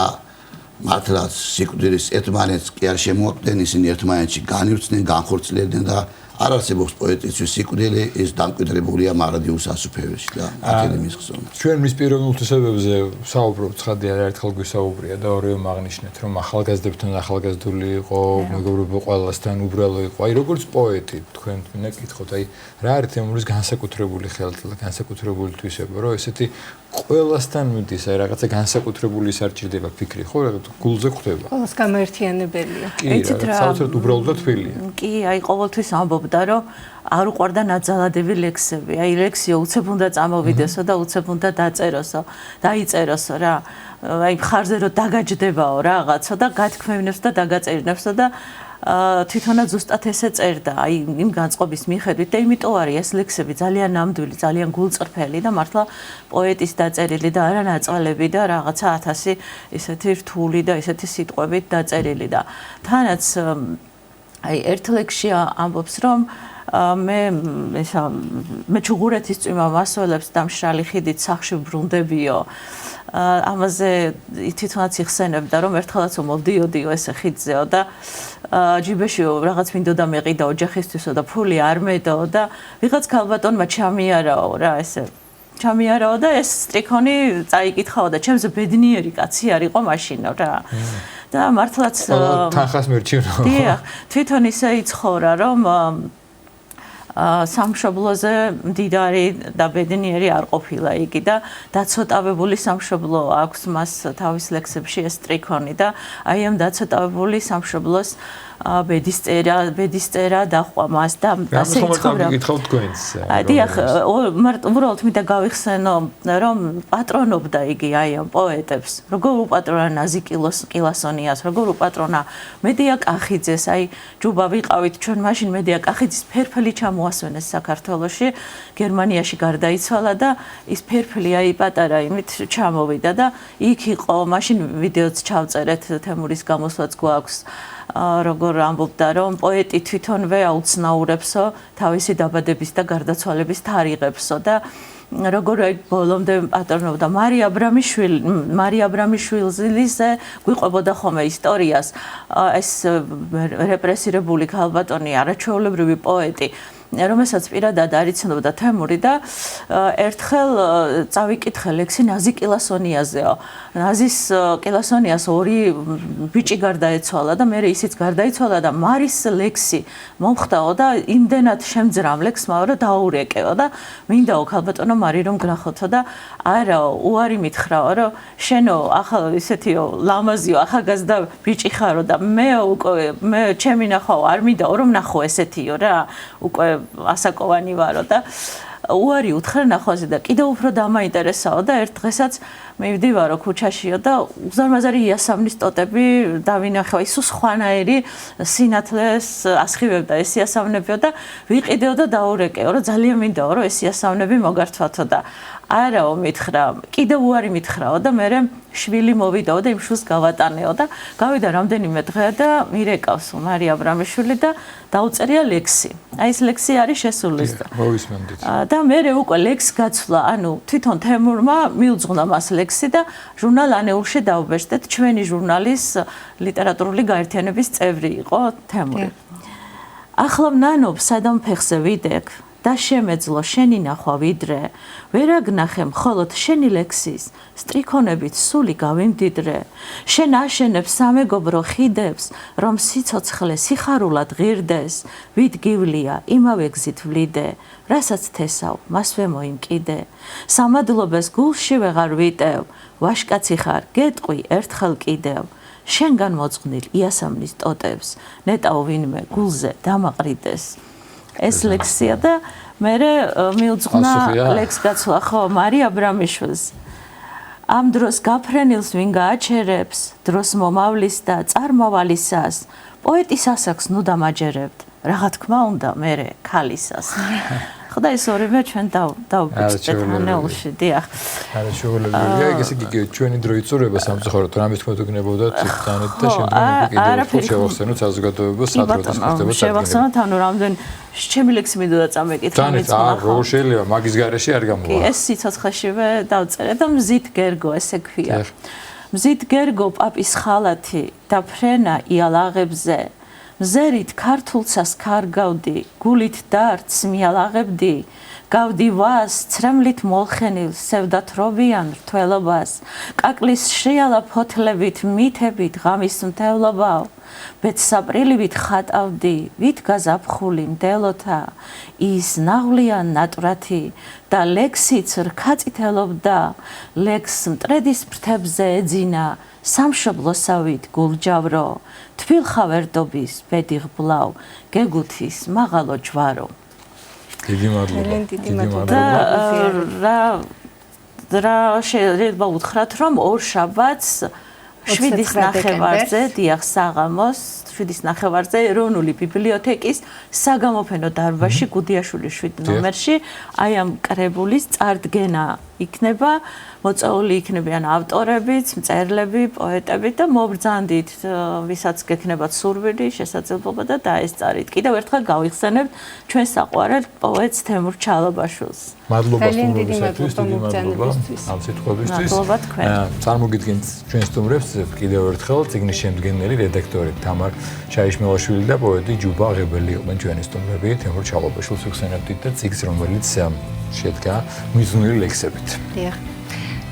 H: მართლაც სიკვდილის ერთმანეთს კი არ შემოაკვდნენ ისინი ერთმანეთში განივწდნენ განხორციელებდნენ და არ არსებობს პოეტისთვის სიკვდილი ის დამკვიდრებულია მარადიუს ასუფევში და აკადემიის ხსოვნა.
B: ჩვენ მის პიროვნულ თვისებებზე საუბრობთ ცხადია ერთხელ გვისაუბრია და ორივე მაგნიშნეთ რომ ახალგაზრდებთან ახალგაზრდული იყო მეგობრობა ყველასთან უბრალო იყო აი როგორც პოეტი თქვენ მინდა გითხოთ აი რა არის თემურის განსაკუთრებული ხელთლა განსაკუთრებული თვისება რომ ესეთი ყველასთან მიდის აი რაღაცა განსაკუთრებული ის არ ჭირდება ფიქრი ხო რაღაც გულზე ხვდება
A: ყველას გამოერთიანებელია
B: ეცით რა საოცრად უბრალო და თბილია
G: კი აი ყოველთვის ამბობდა რომ არ უყვარდა ნაძალადები ლექსები აი ლექსიო უცებ უნდა წამოვიდესო და უცებ უნდა დაწეროსო დაიწეროსო რა აი ხარზე რომ დაგაჯდებაო რაღაცა და გათქმევინებს და დაგაწერილებსო და თვითონაც ზუსტად ესე წერდა აი იმ განწყობის მიხედვით და იმიტომ არის ეს ლექსები ძალიან ნამდვილი ძალიან გულწრფელი და მართლა პოეტის დაწერილი და არა ნაწყალები და რაღაცა 1000 ისეთი რთული და ისეთი სიტყვებით დაწერილი და თანაც აი ერთ ლექსში ამბობს რომ მე ჩუღურეთის წვიმა მასველებს და მშრალი ხიდით სახში ბრუნდებიო ამაზე თვითონაც იხსენებდა რომ ერთხელაც მოვდიოდიო ესე ხიდზეო და ჯიბეში რაღაც მინდოდა მეყიდა ოჯახისთვისო და ფული არ მედაო და ვიღაც ქალბატონმა ჩამიარაო რა ესე ჩამიარაო და ეს სტრიქონი წაიკითხაო და ჩემზე ბედნიერი კაცი არისო მაშინო რა და მართლაც
B: თანხას მერჩივნო
G: დიახ თვითონ ისე იცხოვრა რომ სამშობლოზე მდიდარი და ბედნიერი არ ყოფილა იგი და დაცოტავებული სამშობლო აქვს მას თავის ლექსებში ეს სტრიქონი და აი ამ დაცოტავებული სამშობლოს ბედისწერა დაჰყვა მას და ასე იცხოვრა.
B: გითხავთ თქვენს.
G: დიახ, უბრალოდ მინდა გავიხსენო, რომ პატროობდა იგი აი ამ პოეტებს. როგორ უპატრონა ნაზი კილასონიას, როგორ უპატრონა მედია კახიძეს, აი ჯუბა ვიყავით ჩვენ მაშინ მედია კახიძის ფერფელი ჩამოასვენეს საქართველოში, გერმანიაში გარდაიცვალა და ის ფერფელი აი პატარა იმით ჩამოვიდა და იქ იყო, მაშინ ვიდეოც ჩავწერეთ თემურის გამოსვლაც გვაქვს. როგორ ამბობდა რომ პოეტი თვითონვე აუცნაურებსო თავისი დაბადების და გარდაცვალების თარიღებსო და როგორ აი ბოლომდე პატრონობდა მარია აბრამიშვილზე გვიყვებოდა ხოლმე ისტორიას ეს რეპრესირებული ქალბატონი არაჩვეულებრივი პოეტი რომელსაც პირადად არიცნობდა თემური და ერთხელ წავიკითხე ლექსი ნაზი კილასონიაზეო. ნაზის კილასონიას ორი ბიჭი გარდაეცვალა და მე ისიც გარდაიცვალა და მარის ლექსი მომხდაო და იმდენად შემძრამ ლექსმა რომ დაურეკეო და მინდაო ქალბატონო მარი რომ გნახოთო და არაო უარი მითხრაო რომ შენო ახალ ისეთიო ლამაზიო ახალგაზრდა ბიჭი ხარო და მე ჩემი ნახვაო არ მინდაო რომ ნახო ესეთიო რა უკვე ასაკოვანი ვარო და უარი უთხრა ნახვაზე და კიდევ უფრო დამაინტერესაო და ერთ დღესაც მივდივარო ქუჩაშიო და უზარმაზარი იასამნის ტოტები დავინახე ის სხვანაირი სინათლეს ასხივებდა ეს იასამნებიო და ვიყიდეო და დაურეკეო რომ ძალიან მინდაო რომ ეს იასამნები მოგართვათო და არაო მითხრა კიდევ უარი მითხრაო და მე შვილი მოვიდაო და იმ შვილს გავატანეო და გავიდა რამდენიმე დღე და მირეკავს მარია აბრამიშვილი და დაუწერია ლექსი. აი ეს ლექსი არის შესული და მე უკვე ლექს გაცვლა, ანუ თვითონ თემურმა მიუძღვნა მას ლექსი და ჟურნალ ანეულში დაუბეჭდეთ ჩვენი ჟურნალის ლიტერატურული გაერთიანების წევრი იყო თემური. ახლა მნანობ სადამ ფეხზე ვიდექ და შემეძლო შენი ნახვა ვიდრე ვერ აგნახე მხოლოდ შენი ლექსის სტრიქონებით სული გავიმდიდრე შენ აშენებ სამეგობრო ხიდებს რომ სიცოცხლე სიხარულად ღირდეს ვით გივლია იმავე გზით ვლიდე რასაც თესავ მასვე მოიმკიდე სამადლობას გულში ვეღარ ვიტევ ვაშკაცი ხარ გეტყვი ერთხელ კიდევ შენგან მოწყვნილ იასამნის ტოტებს ნეტავ ვინმე გულზე დამაყრიდეს ეს ლექსია და მე მიუძღვნა ლექს გაცვლა ხო მარია აბრამიშვილს ამ დროს გაფრენილს ვინ გააჩერებს დროს მომავლის და წარმავალისას პოეტის ასაკს ნუ დამაჯერებთ რა თქმა უნდა მე ქალისას ხოდა ეს ორივე ჩვენ დავბეჭდეთ ანეულში დიახ
B: არაჩვეულებრივია ესე იგი ჩვენი დრო იწურება სამწუხაროდ რამე თქმა გნებოდა ციხთანეთ და შემდგომი კიდევ შევახსენოთ საზოგადოებას სადროდეს ხდება
G: შევახსენოთ ანუ რამდენ ჩემი ლექსი მინდოდა წამეკითხა
B: მიცოლა როგორ შეიძლება მაგის გარეშე არ გამოვა
G: ეს სიცოცხლეშივე დავწერე და მზით გერგო ესე ქვია მზით გერგო პაპის ხალათი და ფრენა იალაღებზე მზერით ქართულცას კარგავდი, გულით დარდს მიალაღებდი, გავდი ვას, ცრემლით მოლხენილ, სევდათრობიან რთველობას, კაკლის შრიალა ფოთლებით, მითებით ღამის მთევლობავ, ბედსაპრილივით ხატავდი, ვით გაზაფხული მდელოთა, ის ნაღვლიან ნატრათი და ლექსიც რქაწითელობდა, ლექს მტრედის ფრთებზე ეძინა, სამშობლოსავით გულჯავრო, თბილხავერდობის ბედი ღბლავ, გეგუთის მაღალო ჯვარო.
B: დიდი მადლობა.
G: რა შეიძლება უთხრათ, რომ ორ შაბათს 7-ის ნახევარზე დიახ საღამოს 7-ის ნახევარზე ეროვნული ბიბლიოთეკის საგამოფენო დარბაზში გუდიაშვილის 7 ნომერში აი ამ კრებულის წარდგენა იქნება მოწვეული იქნებიან ავტორებიც, მწერლები, პოეტები და მობრძანდით ვისაც გექნებათ სურვილი, შესაძლებლობა და დაესწარით. კიდევ ერთხელ გავიხსენებთ ჩვენ საყვარელ პოეტს თემურ ჩალაბაშვილს.
B: მადლობა სტუმრობისათვის, დიდი მადლობა ამ სიტყვებისთვის.
G: მადლობა თქვენ.
B: წარმოგიდგენთ ჩვენ სტუმრებს კიდევ ერთხელ წიგნის შემდგენელი რედაქტორი თამარ ჩაიშმელაშვილი და პოეტი ჯუბა ღებელი იყვნენ ჩვენი სტუმრები თემურ ჩალაბაშვილს ვიხსენებთ და წიგნს რომელიც შედგა მიზნული ლექსებით.
A: დიახ.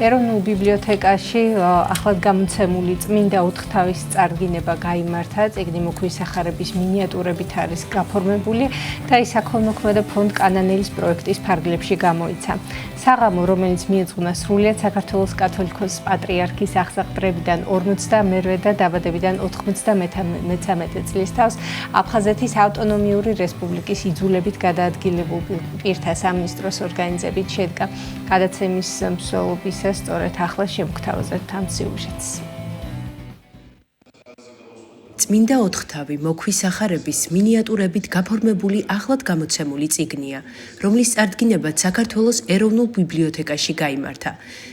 A: ეროვნულ ბიბლიოთეკაში ახლად გამოცემული წმინდა ოთხთავის წარდგინება გაიმართა. წიგნი მოქვის სახარების მინიატურებით არის გაფორმებული და ის საქველმოქმედო ფონდ კანანელის პროექტის ფარგლებში გამოიცა. საღამო, რომელიც მიეძღვნა სრულიად საქართველოს კათოლიკოს პატრიარქის აღსაყდრებიდან 42 და დაბადებიდან 93 წლის თავს აფხაზეთის ავტონომიური რესპუბლიკის იძულებით გადაადგილებულ პირთა სამინისტროს ორგანიზებით შედგა. გადაცემის მსვლელობისას სწორედ ახლა შემოგთავაზებთ ამ სიუჟეტს.
I: წმინდა ოთხთავი მოქვის სახარების მინიატურებით გაფორმებული ახლად გამოცემული წიგნია, რომლის წარდგინებაც საქართველოს ეროვნულ ბიბლიოთეკაში გაიმართა.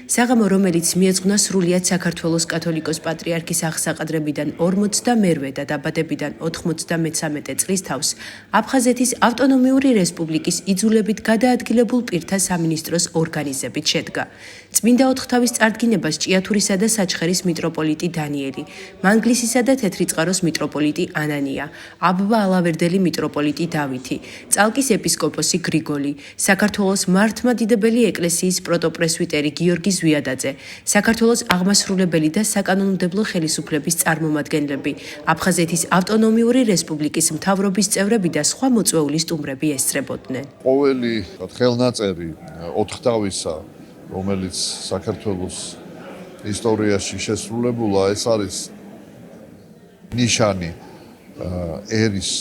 I: საღამო, რომელიც მიეძღვნა სრულიად საქართველოს კათოლიკოს პატრიარქის აღსაყდრებიდან 42 და დაბადებიდან 93 წლის თავს აფხაზეთის ავტონომიური რესპუბლიკის იძულებით გადაადგილებულ პირთა სამინისტროს ორგანიზებით შედგა. წმინდა ოთხთავის წარდგინებას ჭიათურისა და საჩხერის მიტროპოლიტი დანიელი, მანგლისისა და თეთრიწყაროს მიტროპოლიტი ანანია, აბვა ალავერდელი მიტროპოლიტი დავითი, წალკის ეპისკოპოსი გრიგოლი, საქართველოს მართლმადიდებელი ეკლესიის პროტოპრესვიტერი გიორგი ზვიადაძე, საქართველოს აღმასრულებელი და საკანონმდებლო ხელისუფლების წარმომადგენლები, აფხაზეთის ავტონომიური რესპუბლიკის მთავრობის წევრები და სხვა მოწვეული სტუმრები ესწრებოდნენ.
E: ყოველი ხელნაწერი ოთხთავისა, რომელიც საქართველოს ისტორიაში შესრულებულა, ეს არის ნიშანი ერის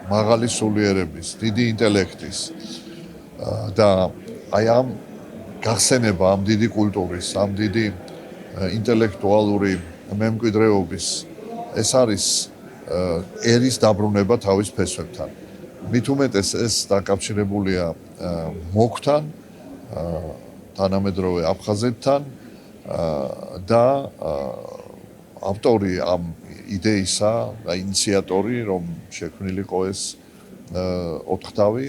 E: მაღალი სულიერების, დიდი ინტელექტის და აი ამ გახსენება ამ დიდი კულტურის, ამ დიდი ინტელექტუალური მემკვიდრეობის ეს არის ერის დაბრუნება თავის ფესვებთან. მით უმეტეს ეს დაკავშირებულია მოქთან, თანამედროვე აფხაზეთთან და ავტორი ამ იდეისა და ინიციატორი, რომ შექმნილიყო ეს ოთხთავი,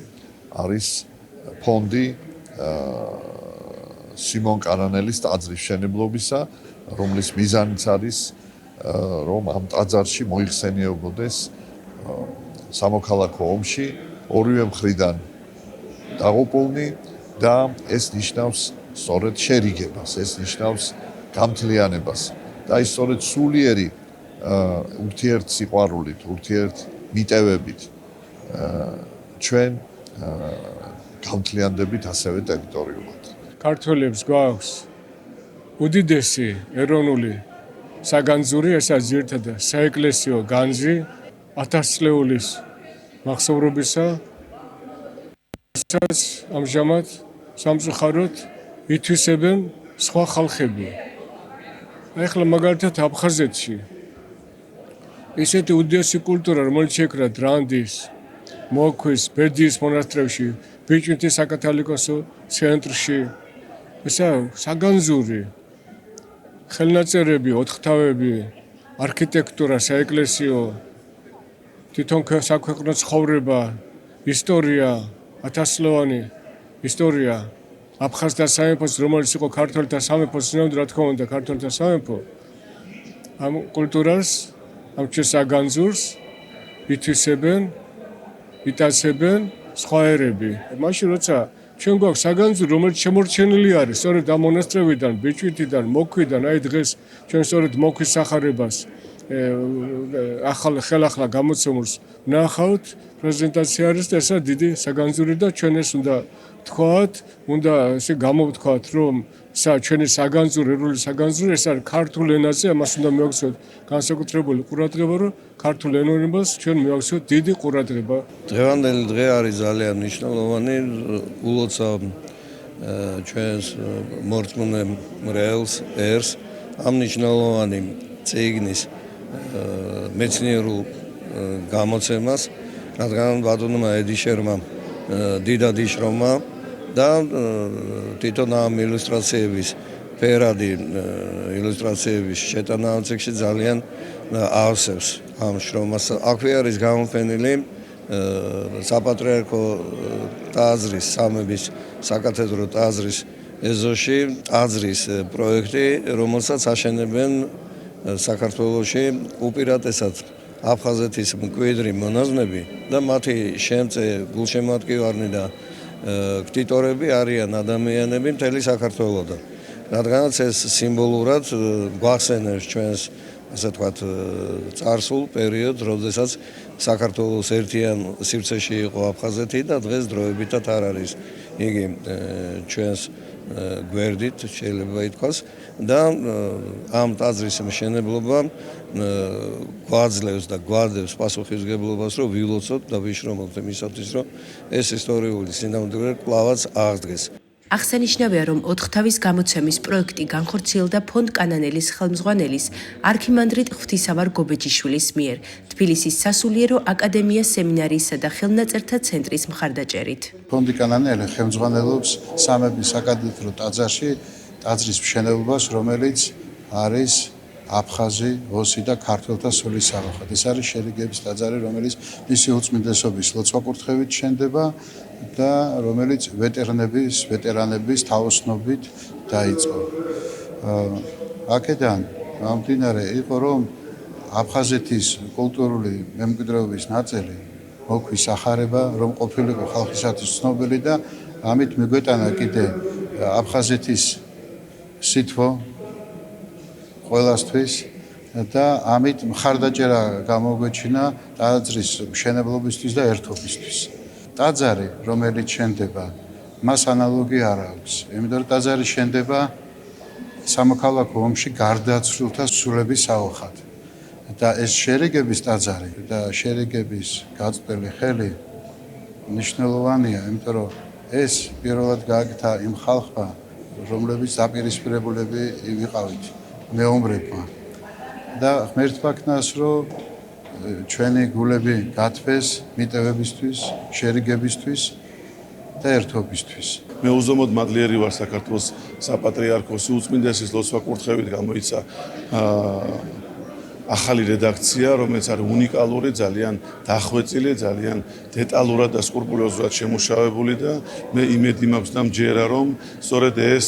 E: არის ფონდი სიმონ კანანელის ტაძრის მშენებლობისა, რომლის მიზანიც არის, რომ ამ ტაძარში მოიხსენიებოდეს სამოქალაქო ომში ორივე მხრიდან დაღუპულნი და ეს ნიშნავს სწორედ შერიგებას, ეს ნიშნავს გამთლიანებას და ის სწორედ სულიერი ურთიერთ სიყვარულით, ურთიერთ მიტევებით ჩვენ გამთლიანდებით ასევე ტერიტორიულად.
J: ქართველებს გვაქვს უდიდესი ეროვნული საგანძური, ესაც ძირითადად საეკლესიო განძი 1000 წლეულის მახსოვრობისა, რასაც ამჟამად სამწუხაროდ ითვისებენ სხვა ხალხები. ახლა მაგალითად აფხაზეთში ისეთი უდიდესი კულტურა, რომელიც შექმნა დრანდის, მოქვის, ბედიის მონასტრებში, ბიჭვინთის საკათალიკოსო ცენტრში, ესა საგანძური, ხელნაწერები, ოთხთავები, არქიტექტურა, საეკლესიო, თვითონ საქვეყნო ცხოვრება, ისტორია, 1000-წლოვანი ისტორია აფხაზთა სამეფოს, რომელიც იყო ქართველთა სამეფოს წინააღმდეგ, რა თქმა უნდა, ქართველთა სამეფო ამ კულტურას, ამ საგანძურს ითვისებენ, იტაცებენ სხვა ერები. მაშინ როცა ჩვენ გვაქვს საგანძური, რომელიც შემორჩენილი არის, სწორედ ამ მონასტრებიდან, ბიჭვინთიდან, მოქვიდან, აი დღეს ჩვენ სწორედ მოქვის სახარებას ხელახლა გამოცემულს ვნახავთ, პრეზენტაცია არის და ესა დიდი საგანძური და ჩვენ ეს უნდა თქვათ, უნდა ესე გამოვთქვათ, რომ ჩვენი საგანძური, ეროვნული საგანძური, ეს არის ქართულ ენაზე, ამას უნდა მივაქციოთ განსაკუთრებული ყურადღება, რომ ქართულ ენობას ჩვენ მივაქციოთ დიდი ყურადღება.
K: დღევანდელი დღე არის ძალიან მნიშვნელოვანი, ულოცა ჩვენს მორწმუნე მრევლს, ერს, ამ მნიშვნელოვანი წიგნის მეცნიერულ გამოცემას, რადგან ბატონმა ედიშერმა დიდად იშრომა და თვითონ ამ ილუსტრაციების ფერადი ილუსტრაციების შეტანა ამ წიგნში ძალიან აავსებს ამ შრომას. აქვე არის გამოფენილი საპატრიარქო ტაძრის, სამების საკათედრო ტაძრის ეზოში ტაძრის პროექტი, რომელსაც აშენებენ საქართველოში უპირატესად აფხაზეთის მკვიდრი მონაზვნები და მათი შემწე გულშემატკივარნი და ქტიტორები არიან ადამიანები მთელი საქართველოდან. რადგანაც ეს სიმბოლურად გვახსენებს ჩვენს ასე ვთქვათ წარსულ პერიოდს, როდესაც საქართველოს ერთიან სივრცეში იყო აფხაზეთი და დღეს დროებითად არ არის იგი ჩვენს გვერდით შეიძლება ითქვას და ამ ტაძრის მშენებლობა გვაძლევს და გვადებს პასუხისმგებლობას, რომ ვილოცოთ და ვიშრომოთ იმისათვის, რომ ეს ისტორიული სინამდვილე კვლავაც აღდგეს.
I: აღსანიშნავია, რომ 4 თავის გამოცემის პროექტი განხორციელდა ფონდ კანანელის ხელმძღვანელის არქიმანდრიტ ღვთისავარ გობეჯიშვილის მიერ თბილისის სასულიერო აკადემიას სემინარიისა და ხელნაწერთა ცენტრის მხარდაჭერით.
L: ფონდი კანანელი ხელმძღვანელობს სამების საკადეთრო ტაძარში ტაძრის მშენებლობას, რომელიც არის აფხაზი, ოსი და ქართველთა სულის სამოხად. ეს არის შერიგების ტაძარი, რომელიც მისი უწმინდესობის ლოცვა-კურთხევით შენდება და რომელიც ვეტერანების თაოსნობით დაიწყო. აქედან გამომდინარე იყო, რომ აფხაზეთის კულტურული მემკვიდრეობის ნაწილი მოქვის ახარება, რომ ყოფილიყო ხალხისათვის ცნობილი და ამით მიგვეტანა კიდე აფხაზეთის სითბო ყველასთვის და ამით მხარდაჭერა გამოგვეჩინა ტაძრის მშენებლობისთვის და ერთობისთვის. ტაძარი, რომელიც შენდება, მას ანალოგი არ აქვს. იმიტომ რომ ტაძარი შენდება სამოქალაქო ომში გარდაცვლილთა სულების საოხად. და ეს შერიგების ტაძარი და შერიგების გაწყვეტილი ხელი მნიშვნელოვანია, იმიტომ რომ ეს პირველად გააკეთა იმ ხალხმა, რომლებიც დაპირისპირებულები ვიყავით მეომრებმა. და ღმერთმა ქნას, რომ ჩვენი გულები გათბეს მიტევებისთვის, შერიგებისთვის და ერთობისთვის.
F: მე უზომოდ მადლიერი ვარ საქართველოს საპატრიარქოსი უწმინდესის ლოცვა-კურთხევით გამოიცა ახალი რედაქცია, რომელიც არის უნიკალური, ძალიან დახვეწილი, ძალიან დეტალურად და სკრუპულოზურად შემუშავებული და მე იმედი მაქვს და მჯერა, რომ სწორედ ეს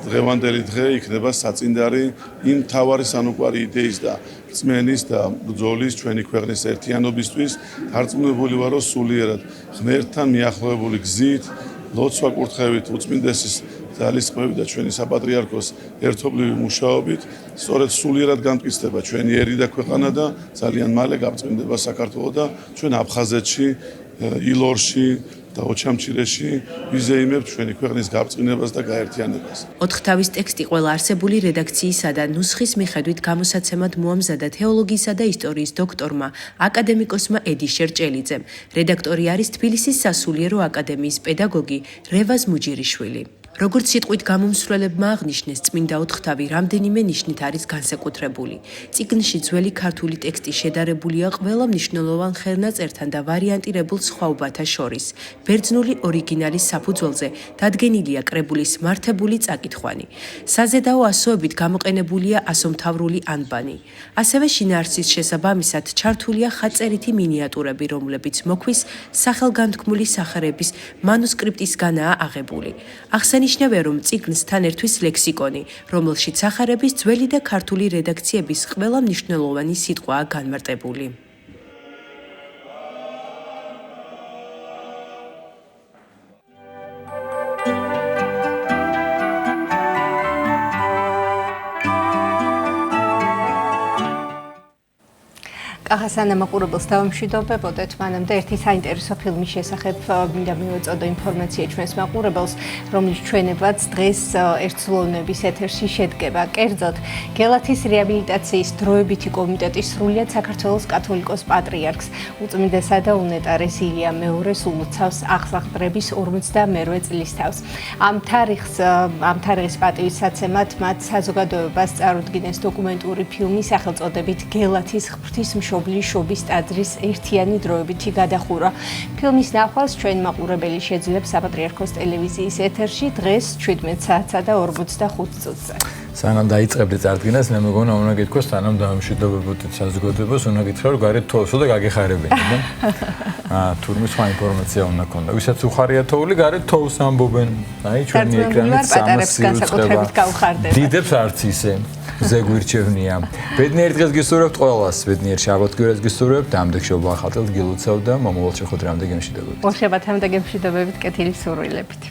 F: დღევანდელი დღე იქნება საწინდარი იმ მთავარი სანუკვარი იდეის და რწმენის და ბრძოლის ჩვენი ქვეყნის ერთიანობისთვის. დარწმუნებული ვარ, რომ სულიერად ღმერთთან მიახლოებული გზით, ლოცვა-კურთხევით, უწმინდესის ძალისხმევით და ჩვენი საპატრიარქოს ერთობლივი მუშაობით, სწორედ სულიერად განმტკიცდება ჩვენი ერი და ქვეყანა და ძალიან მალე გაბწმინდება საქართველო და ჩვენ აფხაზეთში, ილორში და ოჩამჩირეში ვიზეიმებთ ჩვენი ქვეყნის გაბწმინებას და გაერთიანებას.
I: 4 თავის ტექსტი ყველა არსებული რედაქციისა და ნუსხის მიხედვით გამოსაცემად მოამზადა თეოლოგიისა და ისტორიის დოქტორმა, აკადემიკოსმა ედი შერჭელიძემ. რედაქტორი არის თბილისის სასულიერო აკადემიის პედაგოგი რევაზ მუჯირიშვილი. როგორც სიტყვით გამომსვლელებმა აღნიშნეს, წმინდა 4 თავი რამდენიმე ნიშნით არის განსაკუთრებული. წიგნში ძველი ქართული ტექსტი შედარებულია ყველა მნიშვნელოვან ხელნაწერთან და ვარიანტირებულ სხვაობათა შორის. ბერძნული ორიგინალის საფუძველზე დადგენილია კრებულის მართებული წაკითხვანი. საზედაო ასოებით გამოყენებულია ასომთავრული ანბანი. ასევე შინაარსის შესაბამისად ჩართულია ხატწერითი მინიატურები, რომლებიც მოქვის სახელგანთქმული სახარების მანუსკრიპტისგანაა აღებული. აღსანიშნავია, რომ წიგნს თან ერთვის ლექსიკონი, რომელშიც სახარების ძველი და ქართული რედაქციების ყველა მნიშვნელოვანი სიტყვაა განმარტებული.
A: კახასანა მაყურებელს დავამშვიდობებოდეთ, მანამდე ერთი საინტერესო ფილმის შესახებ მინდა მივეწოდო ინფორმაცია ჩვენს მაყურებელს, რომლის ჩვენებაც დღეს ერთსულოვნების ეთერში შედგება. კერძოდ, გელათის რეაბილიტაციის დროებითი კომიტეტის სრულიად საქართველოს კათოლიკოს პატრიარქს უწმინდესა და უნეტარეს ილია მეორეს ულოცავს აღსაყდრების 58 წლის თავს. ამ თარიღის პატივისაცემად მათ საზოგადოებას წარუდგინეს დოკუმენტური ფილმი სახელწოდებით გელათის ღვთისმშობლის შობის ტაძრის ერთიანი დროებითი გადახურვა. ფილმის ნახვალს ჩვენ მაყურებელი შეძლებს საპატრიარქოს ტელევიზიის ეთერში დღეს 17 საათსა და 45 წუთზე.
B: სანამ დაიწყებდი წარდგინას, მე მეგონა უნდა გითხროს, სანამ დავამშვიდობებოდეთ საზოგადოებას, უნდა გითხრა, რომ გარეთ თოვსო და გაგეხარებინე და თურმე სხვა ინფორმაცია უნდა ქონდა. ვისაც უხარია თოვლი, გარეთ თოვს ამბობენ. აი ჩვენი ეკრანით
A: პატარებს განსაკუთრებით გავხარდება.
B: დიდებს არც ისე. ზეგვირჩევნია. ბედნიერ დღეს გისურვებთ ყველას, ბედნიერ შაბათ კვირას გისურვებთ, ამდენ შობა ხალხად გილოცავ და მომავალ შეხვედრამდე გემშვიდობებით.
A: ორშაბათამდე გემშვიდობებით, კეთილი სურვილებით.